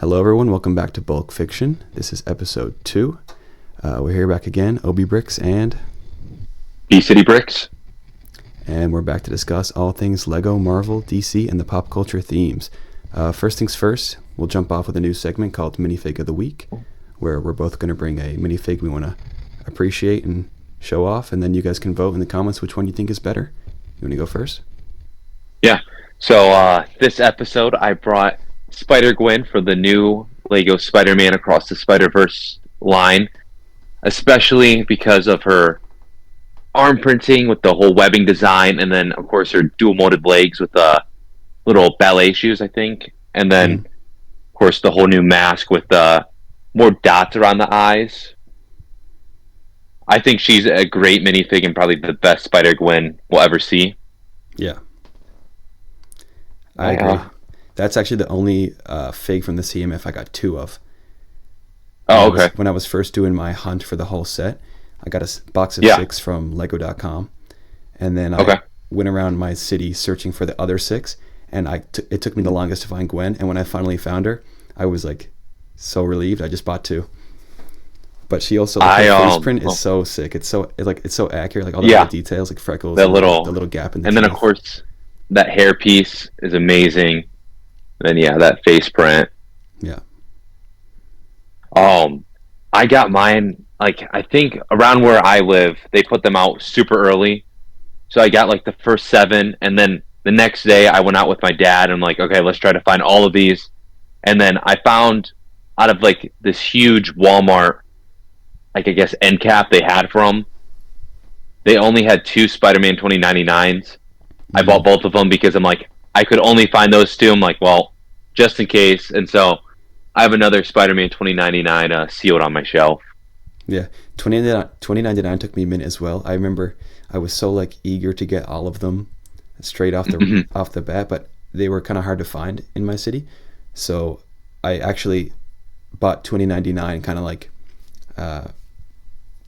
Hello, everyone. Welcome back to Bulk Fiction. This is episode 2. We're here back again, Obie Bricks and B-City Bricks. And we're back to discuss all things Lego, Marvel, DC, and the pop culture themes. First things first, we'll jump off with a new segment called Minifig of the Week, where we're both going to bring a minifig we want to appreciate and show off, and then you guys can vote in the comments which one you think is better. You want to go first? Yeah. So this episode, I brought Spider-Gwen for the new Lego Spider-Man Across the Spider-Verse line, especially because of her arm printing with the whole webbing design, and then, of course, her dual-molded legs with the little ballet shoes, I think. And then, of course, the whole new mask with more dots around the eyes. I think she's a great minifig and probably the best Spider-Gwen we'll ever see. Yeah. I agree. That's actually the only fig from the CMF I got 2 of. Oh, okay. When I was first doing my hunt for the whole set, I got a box of 6 from Lego.com, and then I went around my city searching for the other 6, and it took me the longest to find Gwen, and when I finally found her, I was like so relieved. I just bought 2. But she also, her face print is so sick. It's so accurate, like all the little details, like freckles, the little gap in the and teeth. then of course that hair piece is amazing. And then that face print. Yeah. I got mine, like, I think around where I live, they put them out super early. So I got like the first 7, and then the next day I went out with my dad and I'm like, okay, let's try to find all of these. And then I found out of like this huge Walmart, like I guess end cap they had for them, they only had 2 Spider-Man 2099s. I bought both of them because I'm like, I could only find those 2. I'm like, well, just in case. And so I have another Spider-Man 2099 sealed on my shelf. Yeah, 2099 took me a minute as well. I remember I was so like eager to get all of them straight off the bat, but they were kind of hard to find in my city. So I actually bought 2099 kind of like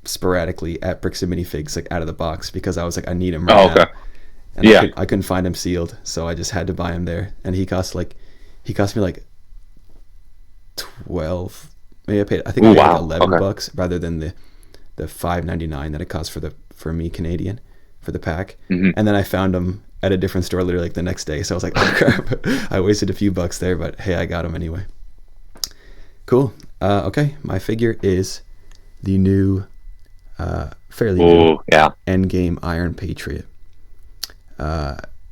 sporadically at Bricks and Minifigs, like out of the box, because I was like, I need them right now. And I couldn't find him sealed, so I just had to buy him there. And he cost me like 12. Maybe I paid like $11 rather than the $5.99 that it cost for me Canadian for the pack. And then I found him at a different store literally like the next day. So I was like, oh crap, I wasted a few bucks there, but hey, I got him anyway. Cool. Okay, my figure is the new, fairly new Endgame Iron Patriot.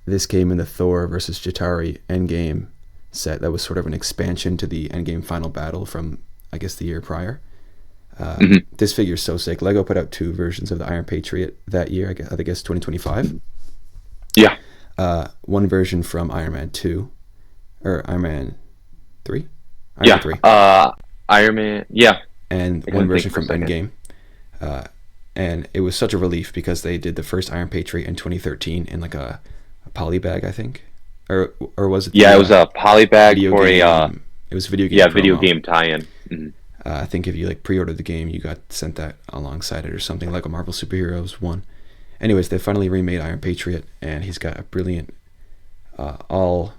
This came in the Thor versus Chitauri Endgame set that was sort of an expansion to the Endgame Final Battle from, I guess, the year prior. This figure is so sick. Lego put out 2 versions of the Iron Patriot that year, I guess 2025. Yeah. One version from Iron Man 2, or Iron Man 3? Man 3. Iron Man, and one version from Endgame. And it was such a relief because they did the first Iron Patriot in 2013 in like a poly bag, I think, or was it? Yeah, it was a poly bag for it was a video game. Yeah, video game tie-in. I think if you like pre-ordered the game, you got sent that alongside it or something, like a Marvel Superheroes 1. Anyways, they finally remade Iron Patriot, and he's got a brilliant all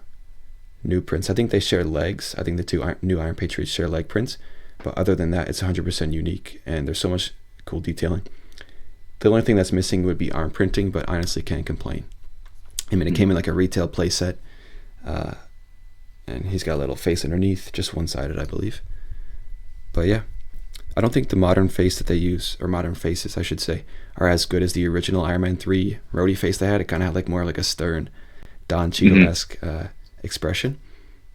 new prints. I think they share legs. I think the 2 new Iron Patriots share leg prints, but other than that, it's 100% unique, and there's so much cool detailing. The only thing that's missing would be arm printing, but honestly can't complain. I mean, it came in like a retail playset, and he's got a little face underneath, just one-sided, I believe. But yeah, I don't think the modern face that they use, or modern faces, I should say, are as good as the original Iron Man 3 Rhodey face they had. It kind of had like more like a stern, Don Cheadle-esque expression,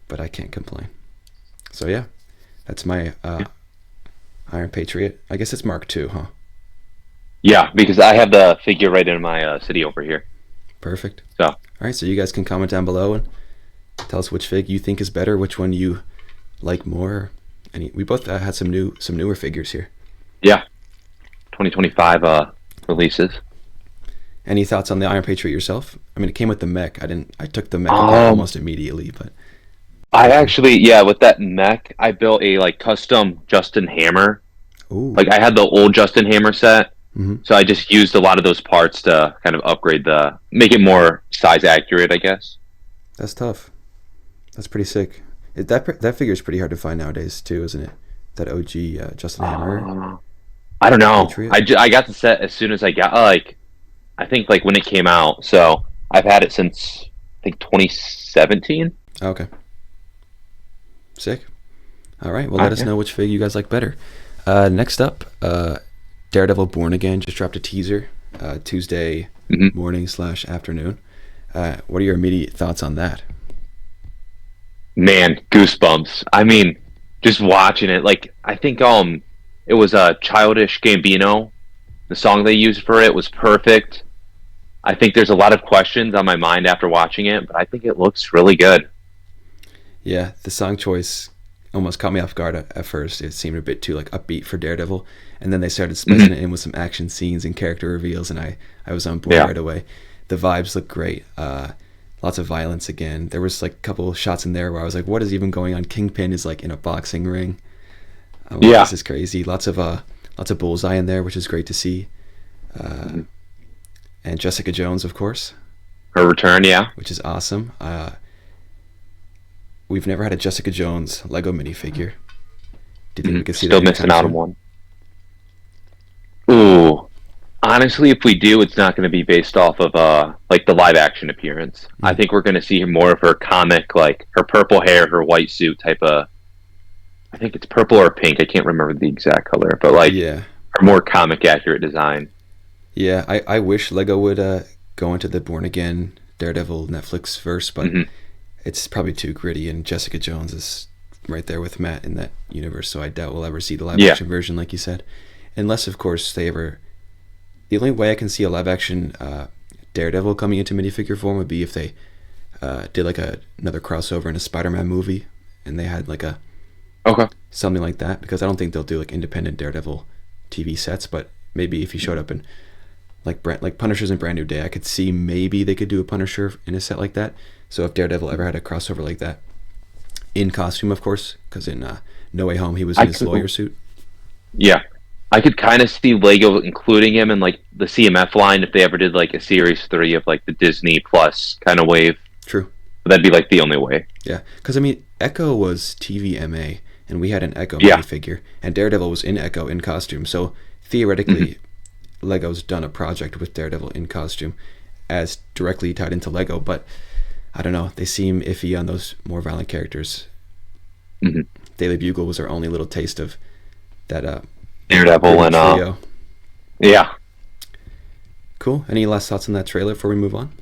but I can't complain. So yeah, that's my Iron Patriot. I guess it's Mark II, huh? Yeah, because I have the figure right in my city over here. Perfect. So, all right, so you guys can comment down below and tell us which fig you think is better, which one you like more. We both had some newer figures here. Yeah, 2025 releases. Any thoughts on the Iron Patriot yourself? I mean, it came with the mech. I took the mech apart almost immediately, but I actually, with that mech, I built a like custom Justin Hammer. Ooh. Like I had the old Justin Hammer set. So I just used a lot of those parts to kind of upgrade make it more size accurate, I guess. That's tough. That's pretty sick. That figure is pretty hard to find nowadays too, isn't it? That OG Justin Hammer I don't know. Patriot. I got the set as soon as I got like I think like when it came out. So I've had it since I think 2017. Oh, okay, sick. All right, well, All let right, us yeah. know which figure you guys like better. Next up, Daredevil Born Again just dropped a teaser Tuesday hmm morning / afternoon. What are your immediate thoughts on that? Man, goosebumps. I mean, just watching it, like I think it was a Childish Gambino. The song they used for it was perfect. I think there's a lot of questions on my mind after watching it, but I think it looks really good. Yeah, the song choice almost caught me off guard at first. It seemed a bit too like upbeat for Daredevil, and then they started splicing hmm it in with some action scenes and character reveals, and I was on board Yeah, right away. The vibes look great. Lots of violence again. There was like a couple shots in there where I was like, "What is even going on?" Kingpin is like in a boxing ring. I'm like, yeah. "This is crazy." Lots of bullseye in there, which is great to see. Uh, Mhm. and Jessica Jones, of course, Her return, yeah. which is awesome. We've never had a Jessica Jones Lego minifigure. Do you think we could see that Still missing anytime out on soon? one. Ooh, honestly, if we do, it's not going to be based off of like the live action appearance. I Mm. think we're going to see more of her comic, like her purple hair, her white suit type of. I think it's purple or pink. I can't remember the exact color, but like Yeah, her more comic accurate design. yeah. I wish Lego would go into the Born Again Daredevil Netflix verse, but hmm it's probably too gritty, and Jessica Jones is right there with Matt in that universe, so I doubt we'll ever see the live Yeah, action version, like you said. Unless, of course, they ever. The only way I can see a live action Daredevil coming into minifigure form would be if they did like another crossover in a Spider-Man movie, and they had like a okay. something like that. Because I don't think they'll do like independent Daredevil TV sets, but maybe if he showed up in like Punisher's in Brand New Day, I could see maybe they could do a Punisher in a set like that. So if Daredevil ever had a crossover like that, in costume, of course, because in No Way Home he was in I his could, lawyer suit. yeah, I could kind of see Lego including him in like the CMF line if they ever did like a series 3 of like the Disney Plus kind of wave. True. But that'd be like the only way. Yeah, because I mean, Echo was TVMA, and we had an Echo Yeah. minifigure, and Daredevil was in Echo in costume. So theoretically, Lego's done a project with Daredevil in costume, as directly tied into Lego. But I don't know; they seem iffy on those more violent characters. hmm Daily Bugle was our only little taste of that Daredevil gritty and trio. yeah. Cool. Any last thoughts on that trailer before we move on?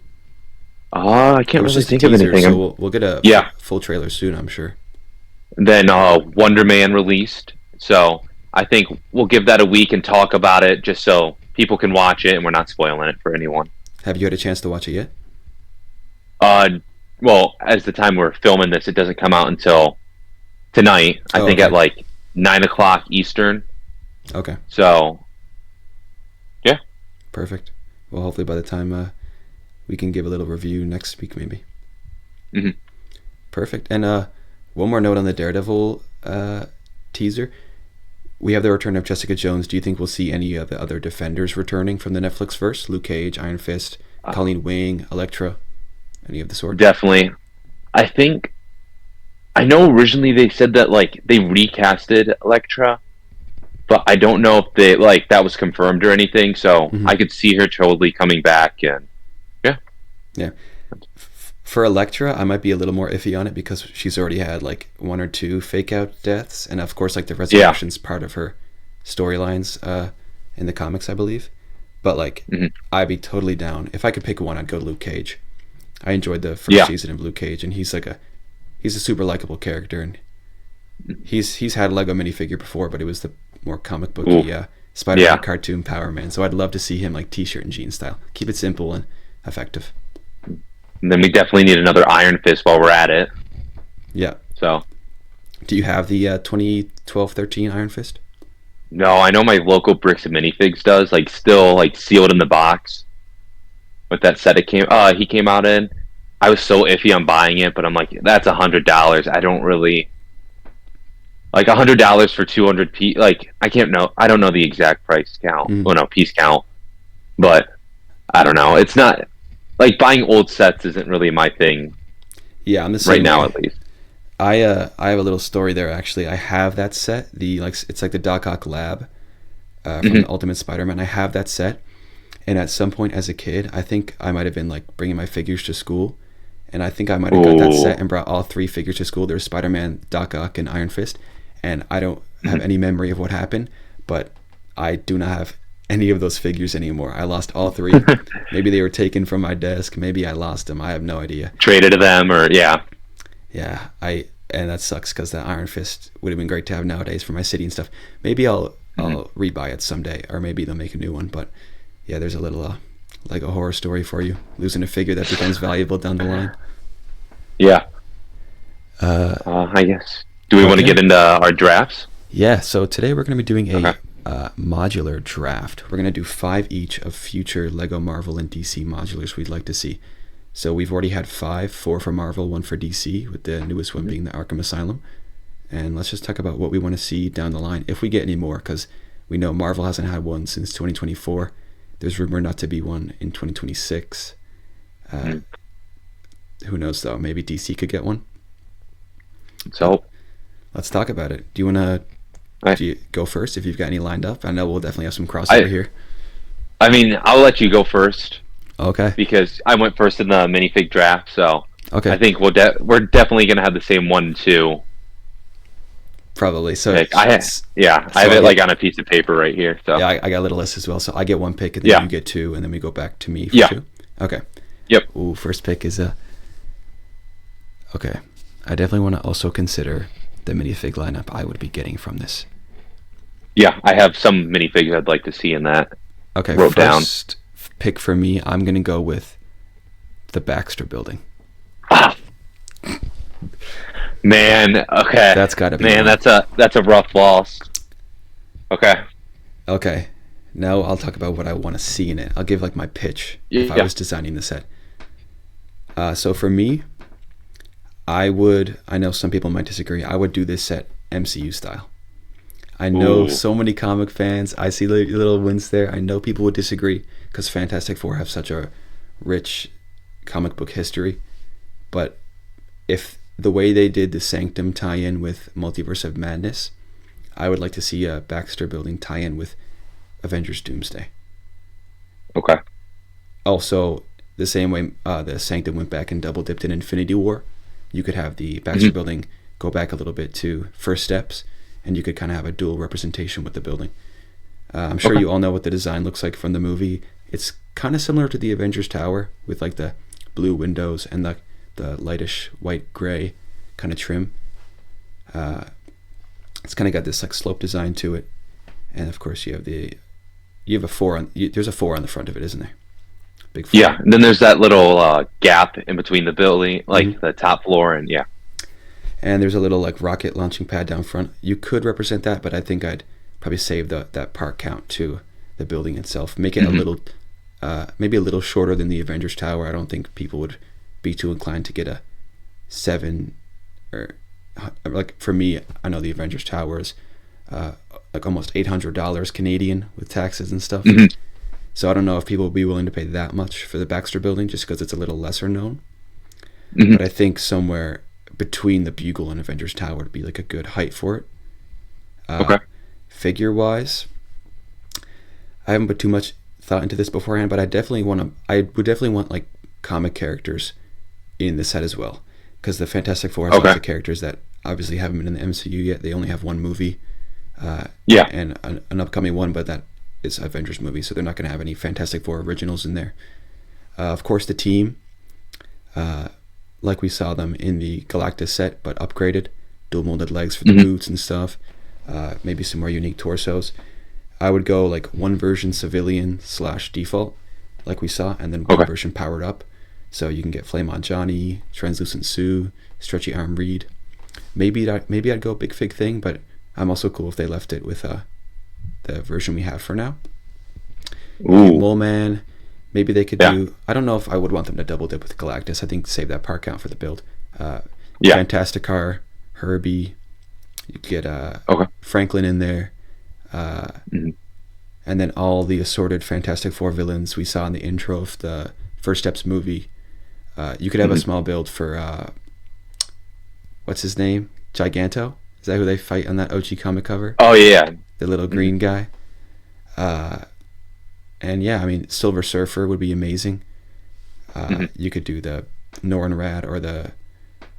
I It can't was really just a think of teaser, anything. so we'll get a Yeah. full trailer soon, I'm sure. Then Wonder Man released, so I think we'll give that a week and talk about it just so people can watch it and we're not spoiling it for anyone. Have you had a chance to watch it yet? Uh, well, as the time we're filming this, it doesn't come out until tonight. I Oh, think at okay. like 9 o'clock Eastern. Okay. So yeah, Perfect. Well, hopefully by the time we can give a little review next week, maybe. hmm Perfect. And one more note on the Daredevil teaser. We have the return of Jessica Jones. Do you think we'll see any of the other Defenders returning from the Netflix verse? Luke Cage, Iron Fist, uh, Colleen Wing, Elektra, any of the sort? definitely. I think I know originally they said that like they recasted Elektra, but I don't know if they like that was confirmed or anything. So Hmm. I could see her totally coming back, and yeah, Yeah. For Elektra, I might be a little more iffy on it because she's already had like one or two fake out deaths, and of course, like the yeah, resurrection's part of her storylines in the comics, I believe. But like, hmm I'd be totally down if I could pick one. I'd go Luke Cage. I enjoyed the first yeah, season of Luke Cage, and he's a super likable character, and he's had a Lego minifigure before, but it was the more comic ooh, booky Spider-Man yeah. cartoon Power Man. So I'd love to see him like T-shirt and jean style. Keep it simple and effective. And then we definitely need another Iron Fist while we're at it. Yeah. So Do you have the 2012-13 Iron Fist? no, I know my local Bricks and Minifigs does like still like sealed in the box with that set it came. He came out in. I was so iffy on buying it, but I'm like, that's $100. I don't really like $100 for 200 p. Like I can't know. I don't know the exact price count. Mm. Well, no piece count, but I don't know. It's not like buying old sets isn't really my thing Yeah, I'm the right same now, way. at least. I have a little story there actually. I have that set. It's like the Doc Ock Lab from the Ultimate Spider-Man. I have that set, and at some point as a kid, I think I might have been like bringing my figures to school, and I think I might have got that set and brought all three figures to school. There's Spider-Man, Doc Ock, and Iron Fist, and I don't have any memory of what happened, but I do not have any of those figures anymore. I lost all three. Maybe they were taken from my desk. Maybe I lost them. I have no idea. Traded to them, or yeah. Yeah, and that sucks because that Iron Fist would have been great to have nowadays for my city and stuff. Maybe I'll rebuy it someday, or maybe they'll make a new one. But yeah, there's a little like a horror story for you, losing a figure that becomes valuable down the line. Yeah. I guess. Do we want to get into our drafts? Yeah. So today we're going to be doing a modular draft. We're going to do 5 each of future Lego, Marvel, and DC modulars we'd like to see. So we've already had 5, 4 for Marvel, 1 for DC, with the newest one being the Arkham Asylum. And let's just talk about what we want to see down the line, if we get any more, because we know Marvel hasn't had one since 2024. There's rumored not to be one in 2026. Who knows, though? Maybe DC could get one. So let's talk about it. Do you want to go first if you've got any lined up? I know we'll definitely have some crossover here. I mean, I'll let you go first. Okay. Because I went first in the minifig draft, so okay. I think we're definitely going to have the same 1 and 2. Probably. So I have it like on a piece of paper right here. So yeah, I got a little list as well. So I get 1 pick, and then you get 2, and then we go back to me for 2. Okay. Yep. Ooh, first pick is okay. I definitely want to also consider the minifig lineup I would be getting from this. Yeah, I have some minifigs I'd like to see in that. Okay. Wrote down. Pick for me, I'm gonna go with the Baxter Building. Man, okay. That's gotta be that's a rough loss. Okay. Now I'll talk about what I want to see in it. I'll give like my pitch if I was designing the set. So for me, I know some people might disagree, I would do this set MCU style. I know so many comic fans. I see little wins there. I know people would disagree because Fantastic Four have such a rich comic book history. But if the way they did the Sanctum tie-in with Multiverse of Madness, I would like to see a Baxter Building tie-in with Avengers Doomsday. Okay. Also, the same way the Sanctum went back and double dipped in Infinity War, you could have the Baxter Building go back a little bit to First Steps, and you could kind of have a dual representation with the building. I'm sure you all know what the design looks like from the movie. It's kind of similar to the Avengers Tower with like the blue windows and the lightish white gray kind of trim. It's kind of got this like slope design to it, and of course you have a 4 on. There's a 4 on the front of it, isn't there? Big 4. Yeah, and then there's that little gap in between the building, like the top floor, and and there's a little like rocket launching pad down front. You could represent that, but I think I'd probably save that part count to the building itself. Make it a little, maybe a little shorter than the Avengers Tower. I don't think people would be too inclined to get a 7, or like for me, I know the Avengers Tower is like almost $800 Canadian with taxes and stuff. So I don't know if people would be willing to pay that much for the Baxter Building just because it's a little lesser known. But I think somewhere between the Bugle and Avengers Tower would be like a good height for it. Figure wise, I haven't put too much thought into this beforehand, but I would definitely want like comic characters in the set as well, because the Fantastic Four has lots of characters that obviously haven't been in the MCU yet. They only have 1 movie, and an upcoming one, but that is Avengers movie, so they're not going to have any Fantastic Four originals in there. Of course, the team, like we saw them in the Galactus set, but upgraded, dual molded legs for the boots and stuff. Maybe some more unique torsos. I would go like 1 version civilian / default, like we saw, and then 1 version powered up. So you can get Flame on Johnny, Translucent Sue, Stretchy Arm Reed. Maybe I'd go Big Fig Thing, but I'm also cool if they left it with the version we have for now. Mole Man. Maybe they could do. I don't know if I would want them to double dip with Galactus. I think save that part count for the build. Fantastic Car, Herbie. You get Franklin in there, and then all the assorted Fantastic Four villains we saw in the intro of the First Steps movie. You could have a small build for what's his name? Giganto? Is that who they fight on that OG comic cover? Oh yeah. The little green guy. And yeah, I mean, Silver Surfer would be amazing. You could do the Norrin Rad or the,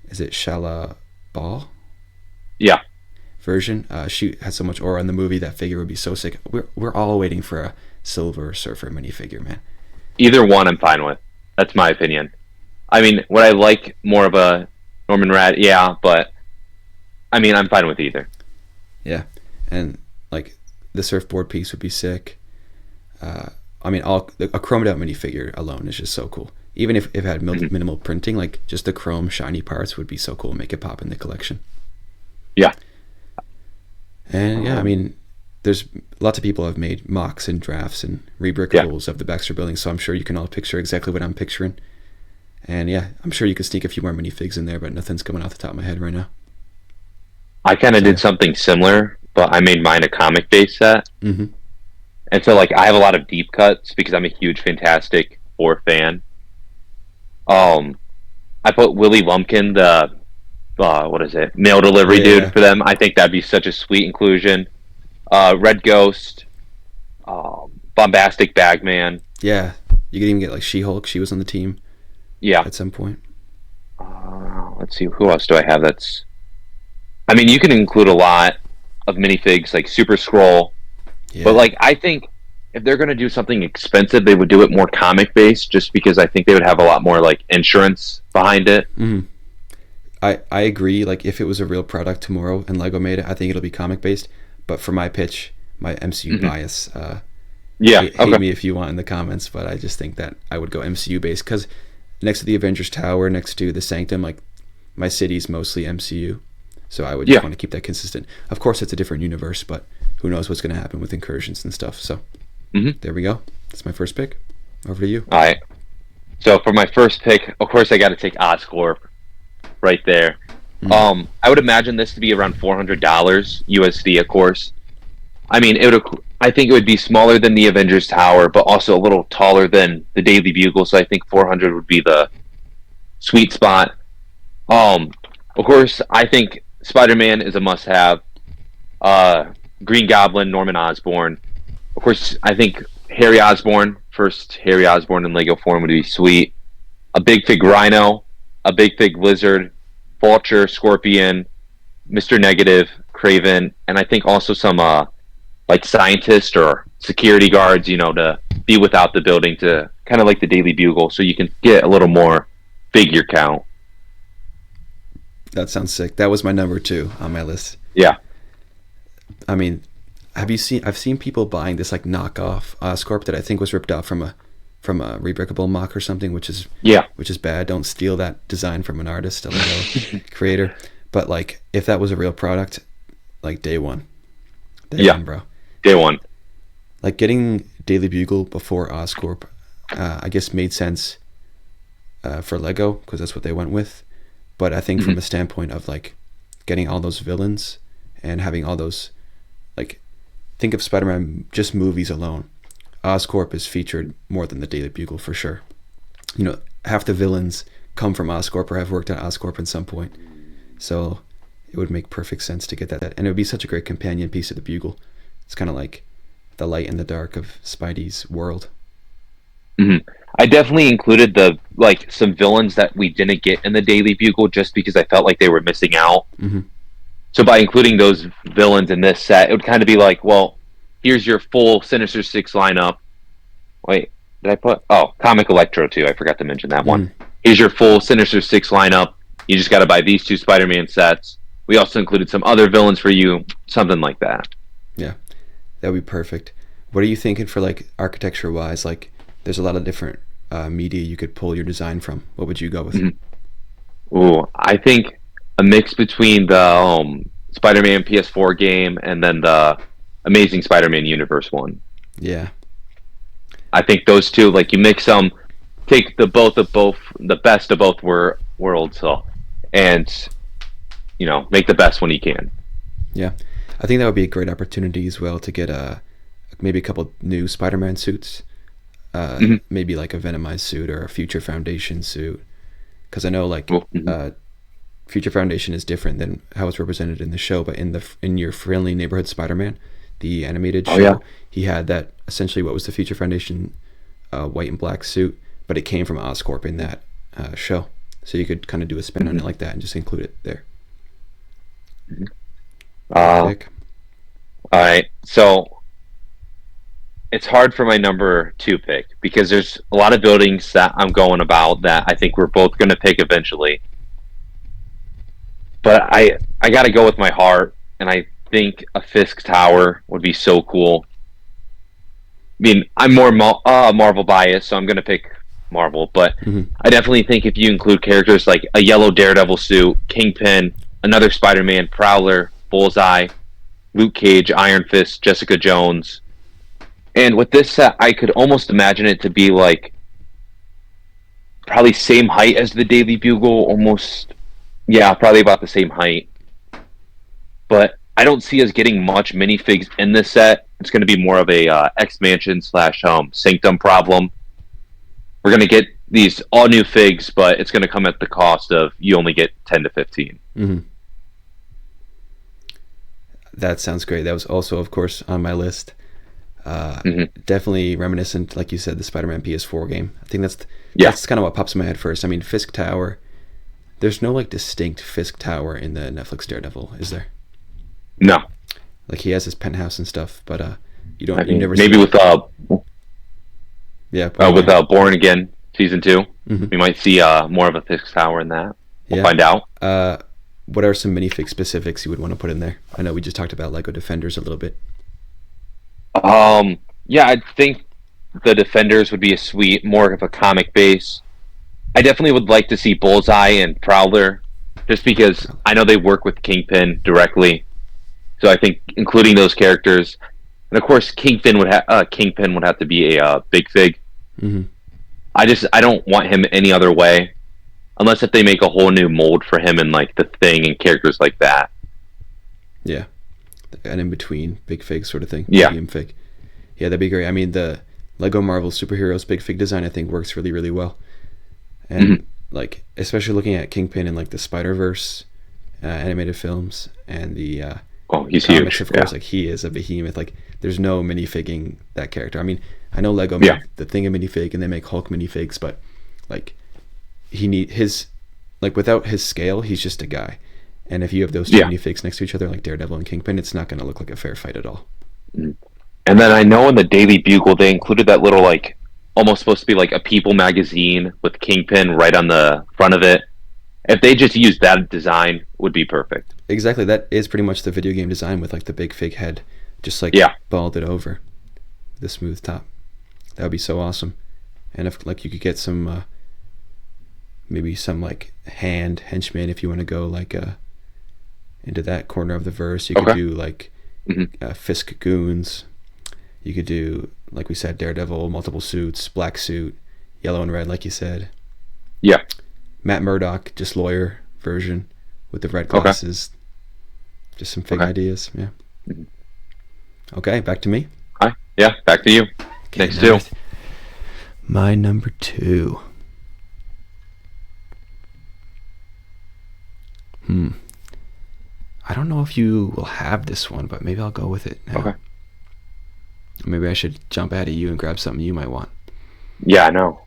is it Shala Ball Yeah. version? She has so much aura in the movie. That figure would be so sick. We're all waiting for a Silver Surfer minifigure, man. Either one I'm fine with. That's my opinion. I mean, would I like more of a Norman Rad? Yeah, but I mean, I'm fine with either. Yeah, and like the surfboard piece would be sick. I mean, a chromed out minifigure alone is just so cool. Even if it had minimal printing, like just the chrome shiny parts would be so cool. Make it pop in the collection. Yeah. And yeah, I mean, there's lots of people have made mocks and drafts and rebrickables of the Baxter Building, so I'm sure you can all picture exactly what I'm picturing. And yeah, I'm sure you could sneak a few more minifigs in there, but nothing's coming off the top of my head right now. I kind of did something similar, but I made mine a comic-based set. Mm-hmm. And so, like, I have a lot of deep cuts because I'm a huge Fantastic Four fan. I put Willie Lumpkin, the mail delivery dude for them. I think that'd be such a sweet inclusion. Red Ghost, Bombastic Bagman. Yeah, you could even get like She-Hulk. She was on the team. Yeah. At some point. Let's see, who else do I have that's... I mean, you can include a lot of minifigs, like Super Scroll. Yeah. But, like, I think if they're going to do something expensive, they would do it more comic-based, just because I think they would have a lot more, like, insurance behind it. Mm-hmm. I agree. Like, if it was a real product tomorrow and Lego made it, I think it'll be comic-based. But for my pitch, my MCU bias... hate me if you want in the comments, but I just think that I would go MCU-based, because next to the Avengers Tower, next to the Sanctum, like, my city's mostly MCU. So I would just want to keep that consistent. Of course, it's a different universe, but who knows what's going to happen with incursions and stuff. So there we go. That's my first pick. Over to you. All right. So for my first pick, of course, I got to take Oscorp right there. I would imagine this to be around $400 USD, of course. I mean, I think it would be smaller than the Avengers Tower, but also a little taller than the Daily Bugle. So I think 400 would be the sweet spot. Of course, I think Spider-Man is a must-have. Green Goblin, Norman Osborn. Of course, I think Harry Osborn, first Harry Osborn in Lego form would be sweet. A Big Fig Rhino, a Big Fig Lizard, Vulture, Scorpion, Mr. Negative, Craven, and I think also some like scientists or security guards, to be without the building, to kind of like the Daily Bugle, so you can get a little more figure count. That sounds sick. That was my number 2 on my list. Yeah. I mean, I've seen people buying this like knockoff Oscorp that I think was ripped off from a rebrickable mock or something, which is bad. Don't steal that design from an artist, a Lego creator. But like, if that was a real product, like day one, bro. Day one. Like getting Daily Bugle before Oscorp, I guess made sense for Lego because that's what they went with. But I think from a standpoint of like getting all those villains and having all those, like, think of Spider-Man just movies alone. Oscorp is featured more than the Daily Bugle for sure. Half the villains come from Oscorp or have worked on Oscorp at some point. So it would make perfect sense to get that. And it would be such a great companion piece of the Bugle. It's kind of like the light and the dark of Spidey's world. Mm-hmm. I definitely included some villains that we didn't get in the Daily Bugle just because I felt like they were missing out. Mm-hmm. So by including those villains in this set, it would kind of be like, well, here's your full Sinister Six lineup. Wait, did I put... Oh, Comic Electro too. I forgot to mention that one. Here's your full Sinister Six lineup. You just got to buy these 2 Spider-Man sets. We also included some other villains for you. Something like that. Yeah, that would be perfect. What are you thinking for like architecture-wise? Like, there's a lot of different media you could pull your design from. What would you go with? Ooh, I think a mix between the Spider-Man PS4 game and then the Amazing Spider-Man Universe one. Yeah. I think those two, like, you mix them, take the best of both worlds, and make the best when you can. Yeah, I think that would be a great opportunity as well to get maybe a couple new Spider-Man suits. Maybe like a Venomized suit or a Future Foundation suit, because I know like Future Foundation is different than how it's represented in the show, but in your Friendly Neighborhood Spider-Man, the animated show, yeah. he had that essentially what was the Future Foundation white and black suit, but it came from Oscorp in that show. So you could kind of do a spin on it like that and just include it there. All right, so it's hard for my number 2 pick because there's a lot of buildings that I'm going about that I think we're both going to pick eventually. But I got to go with my heart, and I think a Fisk Tower would be so cool. I mean, I'm more Marvel biased, so I'm going to pick Marvel, but I definitely think if you include characters like a yellow Daredevil suit, Kingpin, another Spider-Man, Prowler, Bullseye, Luke Cage, Iron Fist, Jessica Jones, and with this set, I could almost imagine it to be like probably same height as the Daily Bugle, almost, yeah, probably about the same height. But I don't see us getting much minifigs in this set. It's going to be more of a X-Mansion / Sanctum problem. We're going to get these all new figs, but it's going to come at the cost of you only get 10 to 15. That sounds great. That was also, of course, on my list. Definitely reminiscent, like you said, the Spider-Man PS4 game. I think that's kind of what pops in my head first. I mean, Fisk Tower. There's no like distinct Fisk Tower in the Netflix Daredevil, is there? No. Like he has his penthouse and stuff, but you don't. I mean, you never maybe see with Born Again season 2, we might see more of a Fisk Tower in that. We'll find out. What are some minifig specifics you would want to put in there? I know we just talked about Lego Defenders a little bit. Yeah, I think the Defenders would be more of a comic base. I definitely would like to see Bullseye and Prowler, just because I know they work with Kingpin directly. So I think including those characters, and of course Kingpin would have to be a big fig. I don't want him any other way, unless if they make a whole new mold for him and like the Thing and characters like that. Yeah, an in between big fig sort of thing. Yeah, medium fig. Yeah, that'd be great. I mean, the Lego Marvel superheroes big fig design I think works really, really well, and like especially looking at Kingpin in like the Spider-Verse animated films and the he's comics, huge. Of course, like he is a behemoth. Like there's no minifigging that character. I mean, I know Lego made the Thing a minifig and they make Hulk minifigs, but like without his scale, he's just a guy. And if you have those two minifigs next to each other, like Daredevil and Kingpin, it's not going to look like a fair fight at all. And then I know in the Daily Bugle they included that little like almost supposed to be like a People magazine with Kingpin right on the front of it. If they just used that design, would be perfect. Exactly, that is pretty much the video game design with like the big fig head, just like balled it over, the smooth top. That would be so awesome. And if like you could get some, maybe some like henchmen if you want to go like into that corner of the verse. You could do like Fisk goons. You could do, like we said, Daredevil, multiple suits, black suit, yellow and red, like you said. Yeah. Matt Murdock, just lawyer version with the red glasses. Just some fig ideas. Yeah. Okay, back to me. Hi. Yeah, back to you. Okay, next 2. My number 2. I don't know if you will have this one, but maybe I'll go with it now. Okay. Maybe I should jump out of you and grab something you might want. Yeah, I know.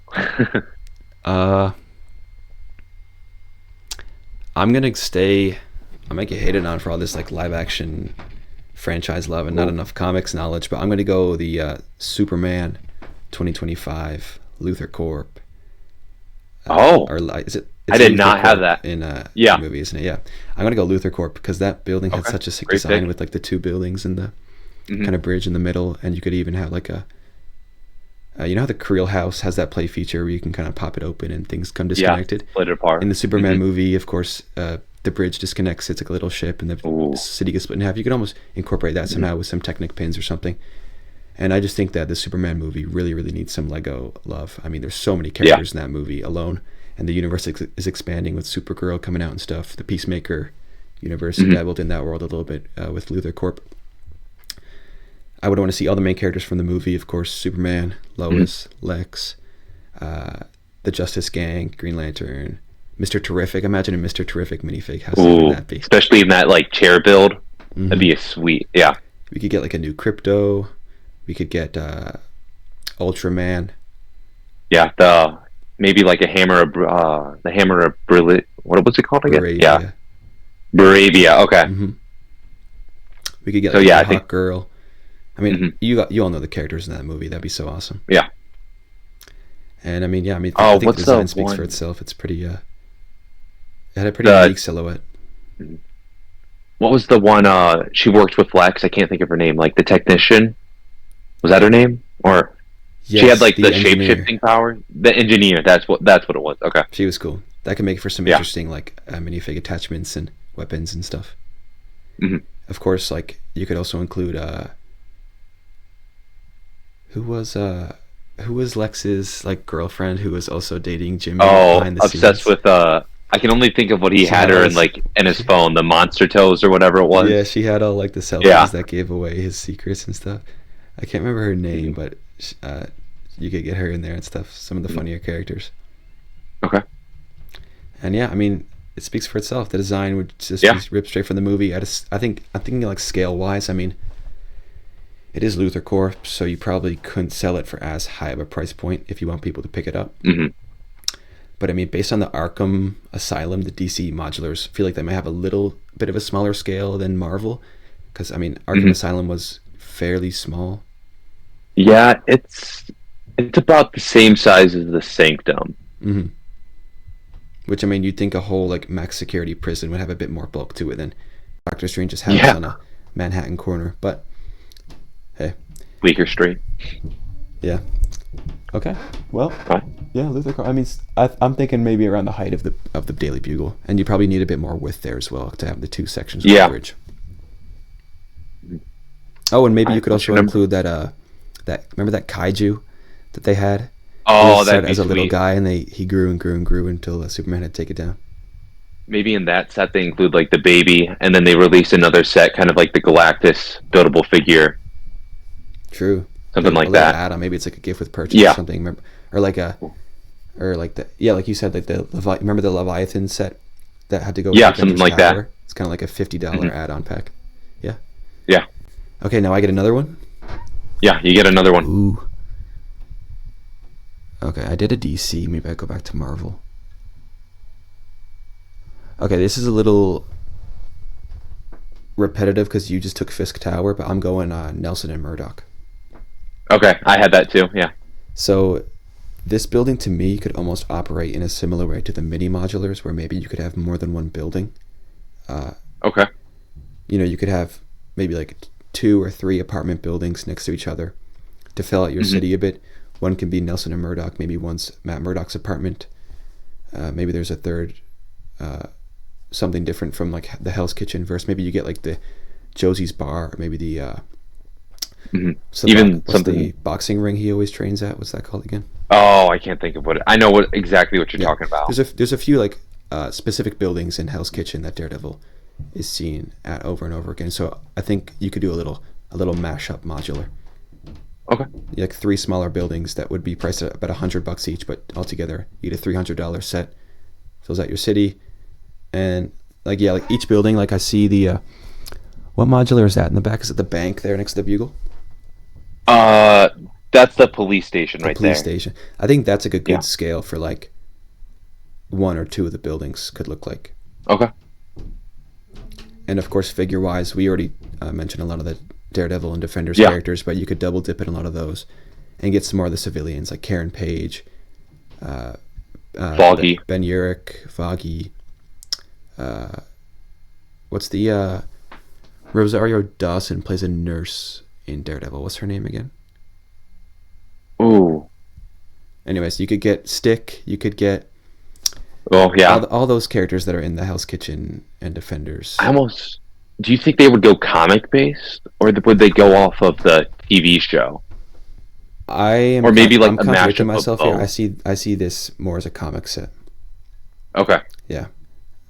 I'm gonna stay. I might get hated on for all this like live action franchise love and not enough comics knowledge, but I'm gonna go the Superman 2025 Luthor Corp. Or is it? I did not have that in the movie, isn't it? Yeah, I'm gonna go Luthor Corp because that building had such a sick design with like the 2 buildings and the kind of bridge in the middle, and you could even have like a you know how the Creel house has that play feature where you can kind of pop it open and things come disconnected? Split it apart. In the Superman movie, of course, the bridge disconnects. It's like a little ship and the city gets split in half. You could almost incorporate that somehow with some Technic pins or something. And I just think that the Superman movie really, really needs some Lego love. I mean, there's so many characters in that movie alone, and the universe is expanding with Supergirl coming out and stuff. The Peacemaker universe dabbled in that world a little bit with Luthor Corp. I would want to see all the main characters from the movie, of course, Superman, Lois, Lex, the Justice Gang, Green Lantern, Mr. Terrific. Imagine a Mr. Terrific minifig. How sick would Ooh, that be? especially in that like chair build, that'd Hmm. be a sweet. Yeah, We could get like a new Crypto. We could get Ultraman. yeah. The maybe like a hammer of the hammer of brilliant. What was it called again? Yeah, Bravia. Bravia. Okay. Hmm. We could get So like a yeah, new I think. Hawk Girl. I mean, Hmm. you all know the characters in that movie. That'd be so awesome. Yeah. And I mean, yeah, I mean, I Oh, think the what's the design speaks for one? itself. It's pretty. It had a pretty The unique silhouette. what was the one? She worked with Lex. I can't think of her name. Like the technician. Was that her name? Or she had Yes, like the the shape engineer. shifting power. The engineer. That's what it was. Okay. She was cool. That could make for some Yeah. interesting like minifig attachments and weapons and stuff. Hmm. Of course, like you could also include who was uh who was Lex's like girlfriend who was also dating Jimmy Oh, behind the obsessed scenes. with I can only think of what he She had had all her in this. like in his phone, the monster toes or whatever it Yeah, was. she had all like the Yeah. selfies that gave away his secrets and stuff. I can't remember her name, Hmm. but you could get her in there and stuff. Some of the funnier characters. Okay. And yeah, I mean, it speaks for itself. The design would just be Yeah. ripped straight from the movie. I think I'm thinking like scale wise. I mean, it is Luther Corps, so you probably couldn't sell it for as high of a price point if you want people to pick it up. Hmm. But I mean, based on the Arkham Asylum, the DC modulars feel like they might have a little bit of a smaller scale than Marvel, because I mean, Arkham Hmm. Asylum was fairly small. Yeah, it's about the same size as the Sanctum. Hmm. Which I mean, you'd think a whole like max security prison would have a bit more bulk to it than Doctor Strange's house Yeah. on a Manhattan corner. But hey, Bleecker Street. yeah. Okay. Well, Right. yeah, Luther. I mean, I'm thinking maybe around the height of the Daily Bugle, and you probably need a bit more width there as well to have the two sections of Yeah. coverage. Oh, and maybe you could What's also your number? include that remember that kaiju that they had. Oh, He that'd started be as a little sweet. guy, and he grew and grew and grew until Superman had to take it down. Maybe in that set they include like the baby, and then they release another set, kind of like the Galactus buildable figure, True. something A like little that. add-on. Maybe it's like a gift with purchase or Yeah. something. Remember, or like a, or like the yeah, like you said, like remember the Leviathan set that had to go with Yeah, the something Avengers like that. Tower? It's kind of like a $50 Hmm. add-on pack. Yeah. Yeah. Okay, now I get another one. Yeah. You get another one. Ooh. Okay, I did a DC. Maybe I go back to Marvel. Okay, this is a little repetitive because you just took Fisk Tower, but I'm going Nelson and Murdoch. Okay, I had that too. Yeah. So this building to me could almost operate in a similar way to the mini modulars, where maybe you could have more than one building. Okay. You could have maybe like two or three apartment buildings next to each other to fill out your Hmm. city a bit. One can be Nelson and Murdoch. Maybe one's Matt Murdoch's apartment. Maybe there's a third, something different from like the Hell's Kitchen verse. Maybe you get like the Josie's Bar, or maybe the Hmm. what's the Even what's something. the boxing ring he always trains at? What's that called again? Oh, I can't think of what I know what exactly what you're Yeah, talking about. there's a few like specific buildings in Hell's Kitchen that Daredevil is seen at over and over again. So I think you could do a little mashup modular, Okay. like three smaller buildings that would be priced at about $100 each, but altogether you get a $300 set, fills out your city, and like yeah, like each building, like I see the what modular is that in the back? Is it the bank there next to the Bugle? Uh, that's the police station The right police there. station. I think that's like a good Yeah. scale for like one or two of the buildings could look like. Okay. And of course, figure wise, we already mentioned a lot of the Daredevil and Defenders Yeah. characters, but you could double dip in a lot of those and get some more of the civilians like Karen Page, Foggy. Ben Urich, Foggy. What's the Rosario Dawson plays a nurse in Daredevil. What's her name again? Ooh. Anyways, you could get Stick. You could get Oh yeah. all those characters that are in the Hell's Kitchen and Defenders. I almost. Do you think they would go comic based, or would they go off of the TV show? I am, Or maybe like I'm a contradicting mashup of myself here. both. I see this more as a comic set. Okay. Yeah,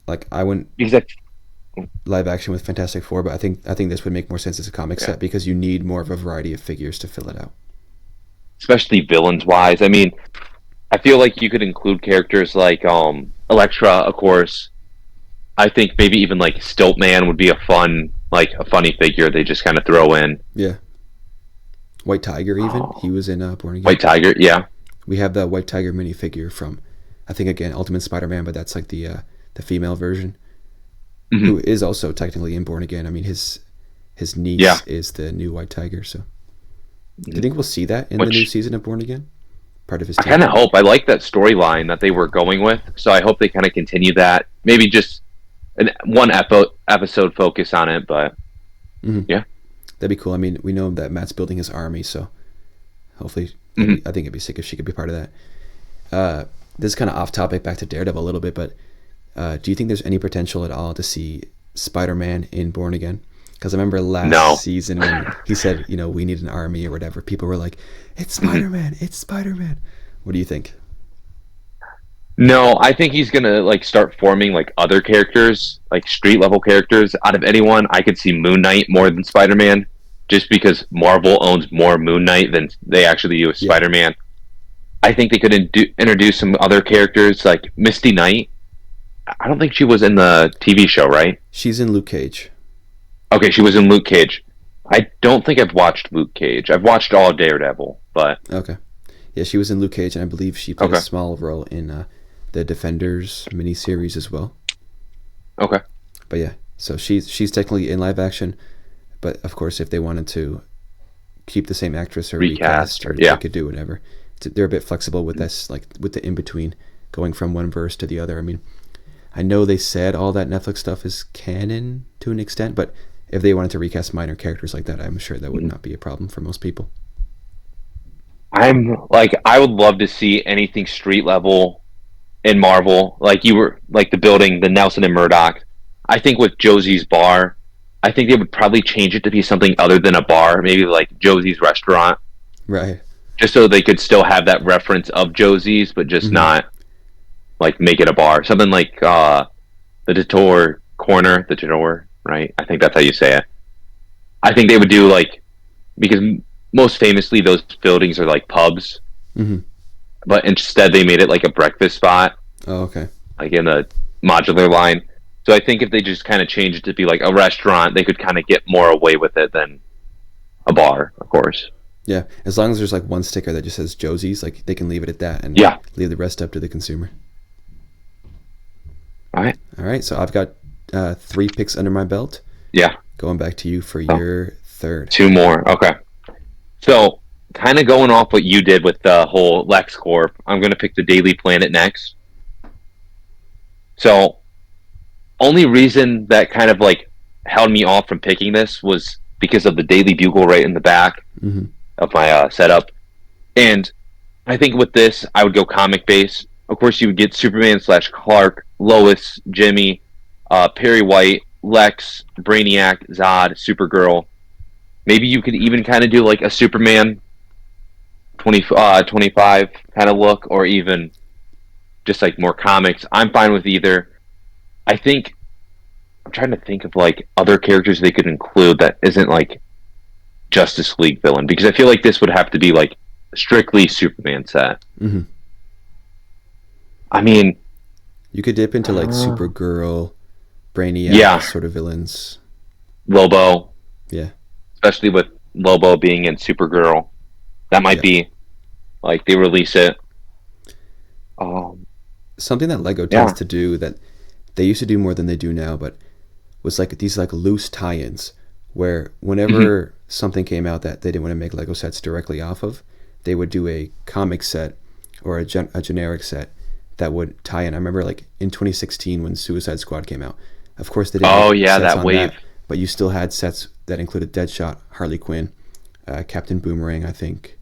like I wouldn't Because that's live action with Fantastic Four, but I think this would make more sense as a comic Yeah. set because you need more of a variety of figures to fill it out. especially villains wise. I mean, I feel like you could include characters like Elektra, of course. I think maybe even like Stiltman would be a funny figure they just kind of throw in. Yeah. White Tiger, even. He Oh, was in Born Again. White Tiger, yeah. We have the White Tiger minifigure from, I think, again, Ultimate Spider Man, but that's like the female version, who Hmm. is also technically in Born Again. I mean, his Yeah. niece is the new White Tiger, so. Do you Mhm. think we'll see that in the new Which season of Born Again? Part of his I team? kind of hope. I like that storyline that they were going with, so I hope they kind of continue that. Maybe just one episode focus on it, but Hmm. yeah. That'd be cool. I mean, we know that Matt's building his army, so hopefully, Hmm. I think it'd be sick if she could be part of that. This is kind of off topic, back to Daredevil a little bit, but do you think there's any potential at all to see Spider-Man in Born Again? Because I remember last No. season when he said, we need an army or whatever, people were like, "It's Mhm. Spider-Man! It's Spider-Man!" What do you think? No, I think he's gonna like start forming like other characters, like street level characters. Out of anyone, I could see Moon Knight more than Spider Man, just because Marvel owns more Moon Knight than they actually do with Yeah, Spider Man. I think they could introduce some other characters like Misty Knight. I don't think she was in the TV show, right? she's in Luke Cage. Okay, she was in Luke Cage. I don't think I've watched Luke Cage. I've watched all of Daredevil, but Okay, yeah, she was in Luke Cage, and I believe she played a okay, small role in the Defenders miniseries as well. okay, But yeah, so she's technically in live action, but of course, if they wanted to keep the same actress or recast recast, or or they yeah. could do whatever. They're a bit flexible with this, like with the in between, going from one verse to the other. I mean, I know they said all that Netflix stuff is canon to an extent, but if they wanted to recast minor characters like that, I'm sure that would not be a problem for most people. I'm like I would love to see anything street level in Marvel, like you were like the building, the Nelson and Murdoch. I think with Josie's bar, I think they would probably change it to be something other than a bar, maybe like Josie's restaurant, Right. just so they could still have that reference of Josie's, but just Hmm. not like make it a bar. Something like the Detour Corner, the Detour, right? I think that's how you say it. I think they would do like because most famously those buildings are like pubs, Hmm. but instead they made it like a breakfast spot Oh, okay. like in the modular line. So I think if they just kind of change it to be like a restaurant, they could kind of get more away with it than a bar, of course. Yeah, as long as there's like one sticker that just says Josie's, like they can leave it at that and Yeah. leave the rest up to the consumer. All right. All right, so I've got 3 picks under my belt. Yeah. Going back to you for Oh, your third. two more. Okay. So kind of going off what you did with the whole LexCorp, I'm going to pick the Daily Planet next. So only reason that kind of like held me off from picking this was because of the Daily Bugle right in the back Hmm. of my setup. And I think with this, I would go comic base. Of course, you would get Superman slash Clark, Lois, Jimmy, Perry White, Lex, Brainiac, Zod, Supergirl. Maybe you could even kind of do like a Superman 25 kind of look, or even just like more comics. I'm fine with either. I think I'm trying to think of like other characters they could include that isn't like Justice League villain, because I feel like this would have to be like strictly Superman set. Hmm. I mean, You could dip into like uh, Supergirl, Brainiac yeah, sort of villains. Lobo, Yeah, especially with Lobo being in Supergirl, that might yeah. be like they release it. Um, Something that Lego tends yeah. to do that they used to do more than they do now, but was like these like loose tie-ins where Mhm. whenever something came out that they didn't want to make Lego sets directly off of, they would do a comic set or a generic set that would tie in. I remember like in 2016 when Suicide Squad came out. Of course, they didn't Oh make yeah, sets that on wave. that, but you still had sets that included Deadshot, Harley Quinn, Captain Boomerang, I think,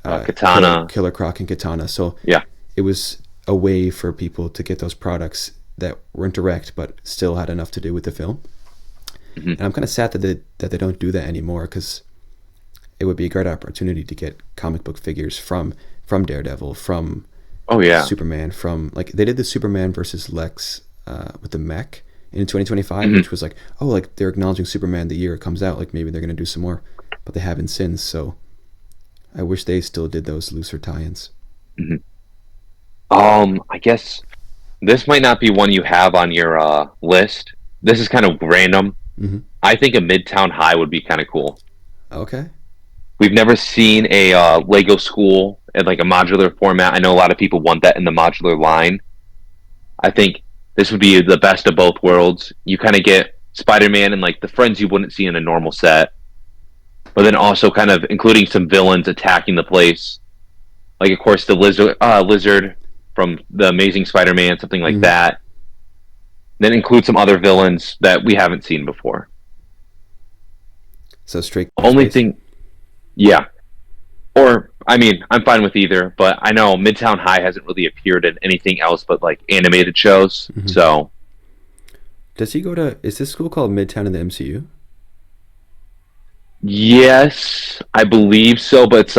Katana. Killer Croc, and Katana. So Yeah. it was a way for people to get those products that weren't direct but still had enough to do with the film. Hmm. And I'm kind of sad that they don't do that anymore, because it would be a great opportunity to get comic book figures from Daredevil, from Oh yeah. Superman, from like they did the Superman versus Lex with the mech in 2025, Hmm. which was like, oh, like they're acknowledging Superman the year it comes out, like maybe they're gonna do some more, but they haven't since. So I wish they still did those looser tie-ins. Hmm. I guess this might not be one you have on your list. This is kind of random. Hmm. I think a Midtown High would be kind of cool. Okay. We've never seen a Lego school in like a modular format. I know a lot of people want that in the modular line. I think this would be the best of both worlds. You kind of get Spider-Man and like the friends you wouldn't see in a normal set, but then also kind of including some villains attacking the place. Like of course the lizard from the Amazing Spider-Man, something like Hmm. that. Then include some other villains that we haven't seen before. So straight Only space. thing, yeah. Or I mean, I'm fine with either, but I know Midtown High hasn't really appeared in anything else but like animated shows. Hmm. So Does he go to? Is this school called Midtown in the MCU? yes, I believe so, but it's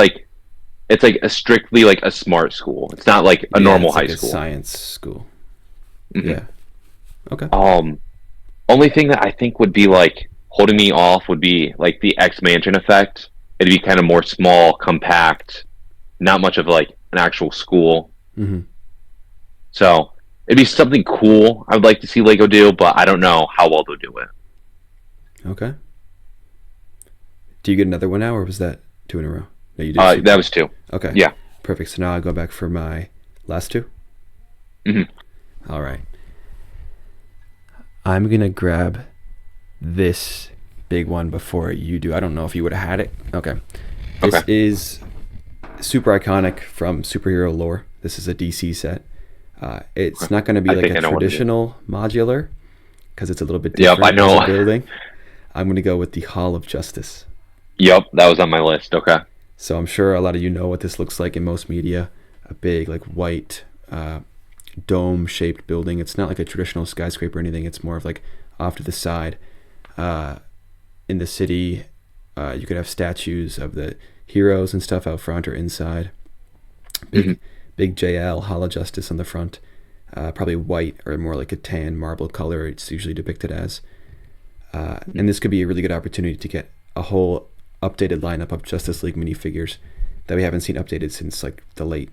like a strictly like a smart school. It's not like a Yeah, normal it's high like a school. science school. Hmm. Yeah. Okay. Only thing that I think would be like holding me off would be like the X Mansion effect. It'd be kind of more small, compact, not much of like an actual school. Hmm. So it'd be something cool I would like to see Lego do, but I don't know how well they'll do it. Okay. Do you get another one now, or was that two in a row? No, you did That Superman. was two. Okay. Yeah. Perfect. So now I go back for my last two. Hmm. All right. I'm gonna grab this big one before you do. I don't know if you would have had it. Okay. This Okay. is super iconic from superhero lore. This is a DC set. It's not going to be I like think a I know what it is. traditional modular because it's a little bit Yep, I different as know. a building. I'm going to go with the Hall of Justice. Yep, that was on my list. Okay. So I'm sure a lot of you know what this looks like in most media. A big, like, white dome-shaped building. It's not like a traditional skyscraper or anything. It's more of like off to the side. Uh, in the city, you could have statues of the heroes and stuff out front or inside. Hmm. Big, big JL Hall of Justice on the front. Probably white or more like a tan marble color. It's usually depicted as. And this could be a really good opportunity to get a whole updated lineup of Justice League minifigures that we haven't seen updated since like the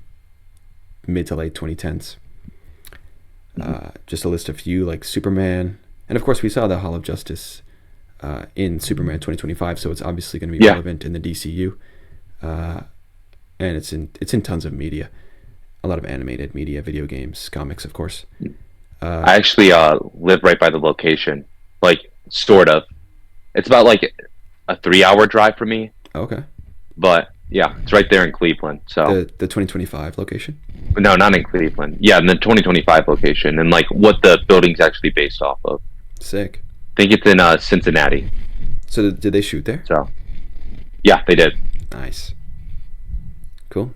mid to late 2010s. Just a list of few like Superman, and of course we saw the Hall of Justice in Superman 2025, so it's obviously going to be Yeah. relevant in the DCU, and it's in tons of media, a lot of animated media, video games, comics, of course. I actually live right by the location. Like sort of. It's about like a 3 hour drive for me, Okay, but yeah, it's right there in Cleveland. So the 2025 location. no, not in Cleveland. Yeah, in the 2025 location and like what the building's actually based off of. Sick. I think it's in Cincinnati. So did they shoot there? So yeah, they did. Nice. Cool.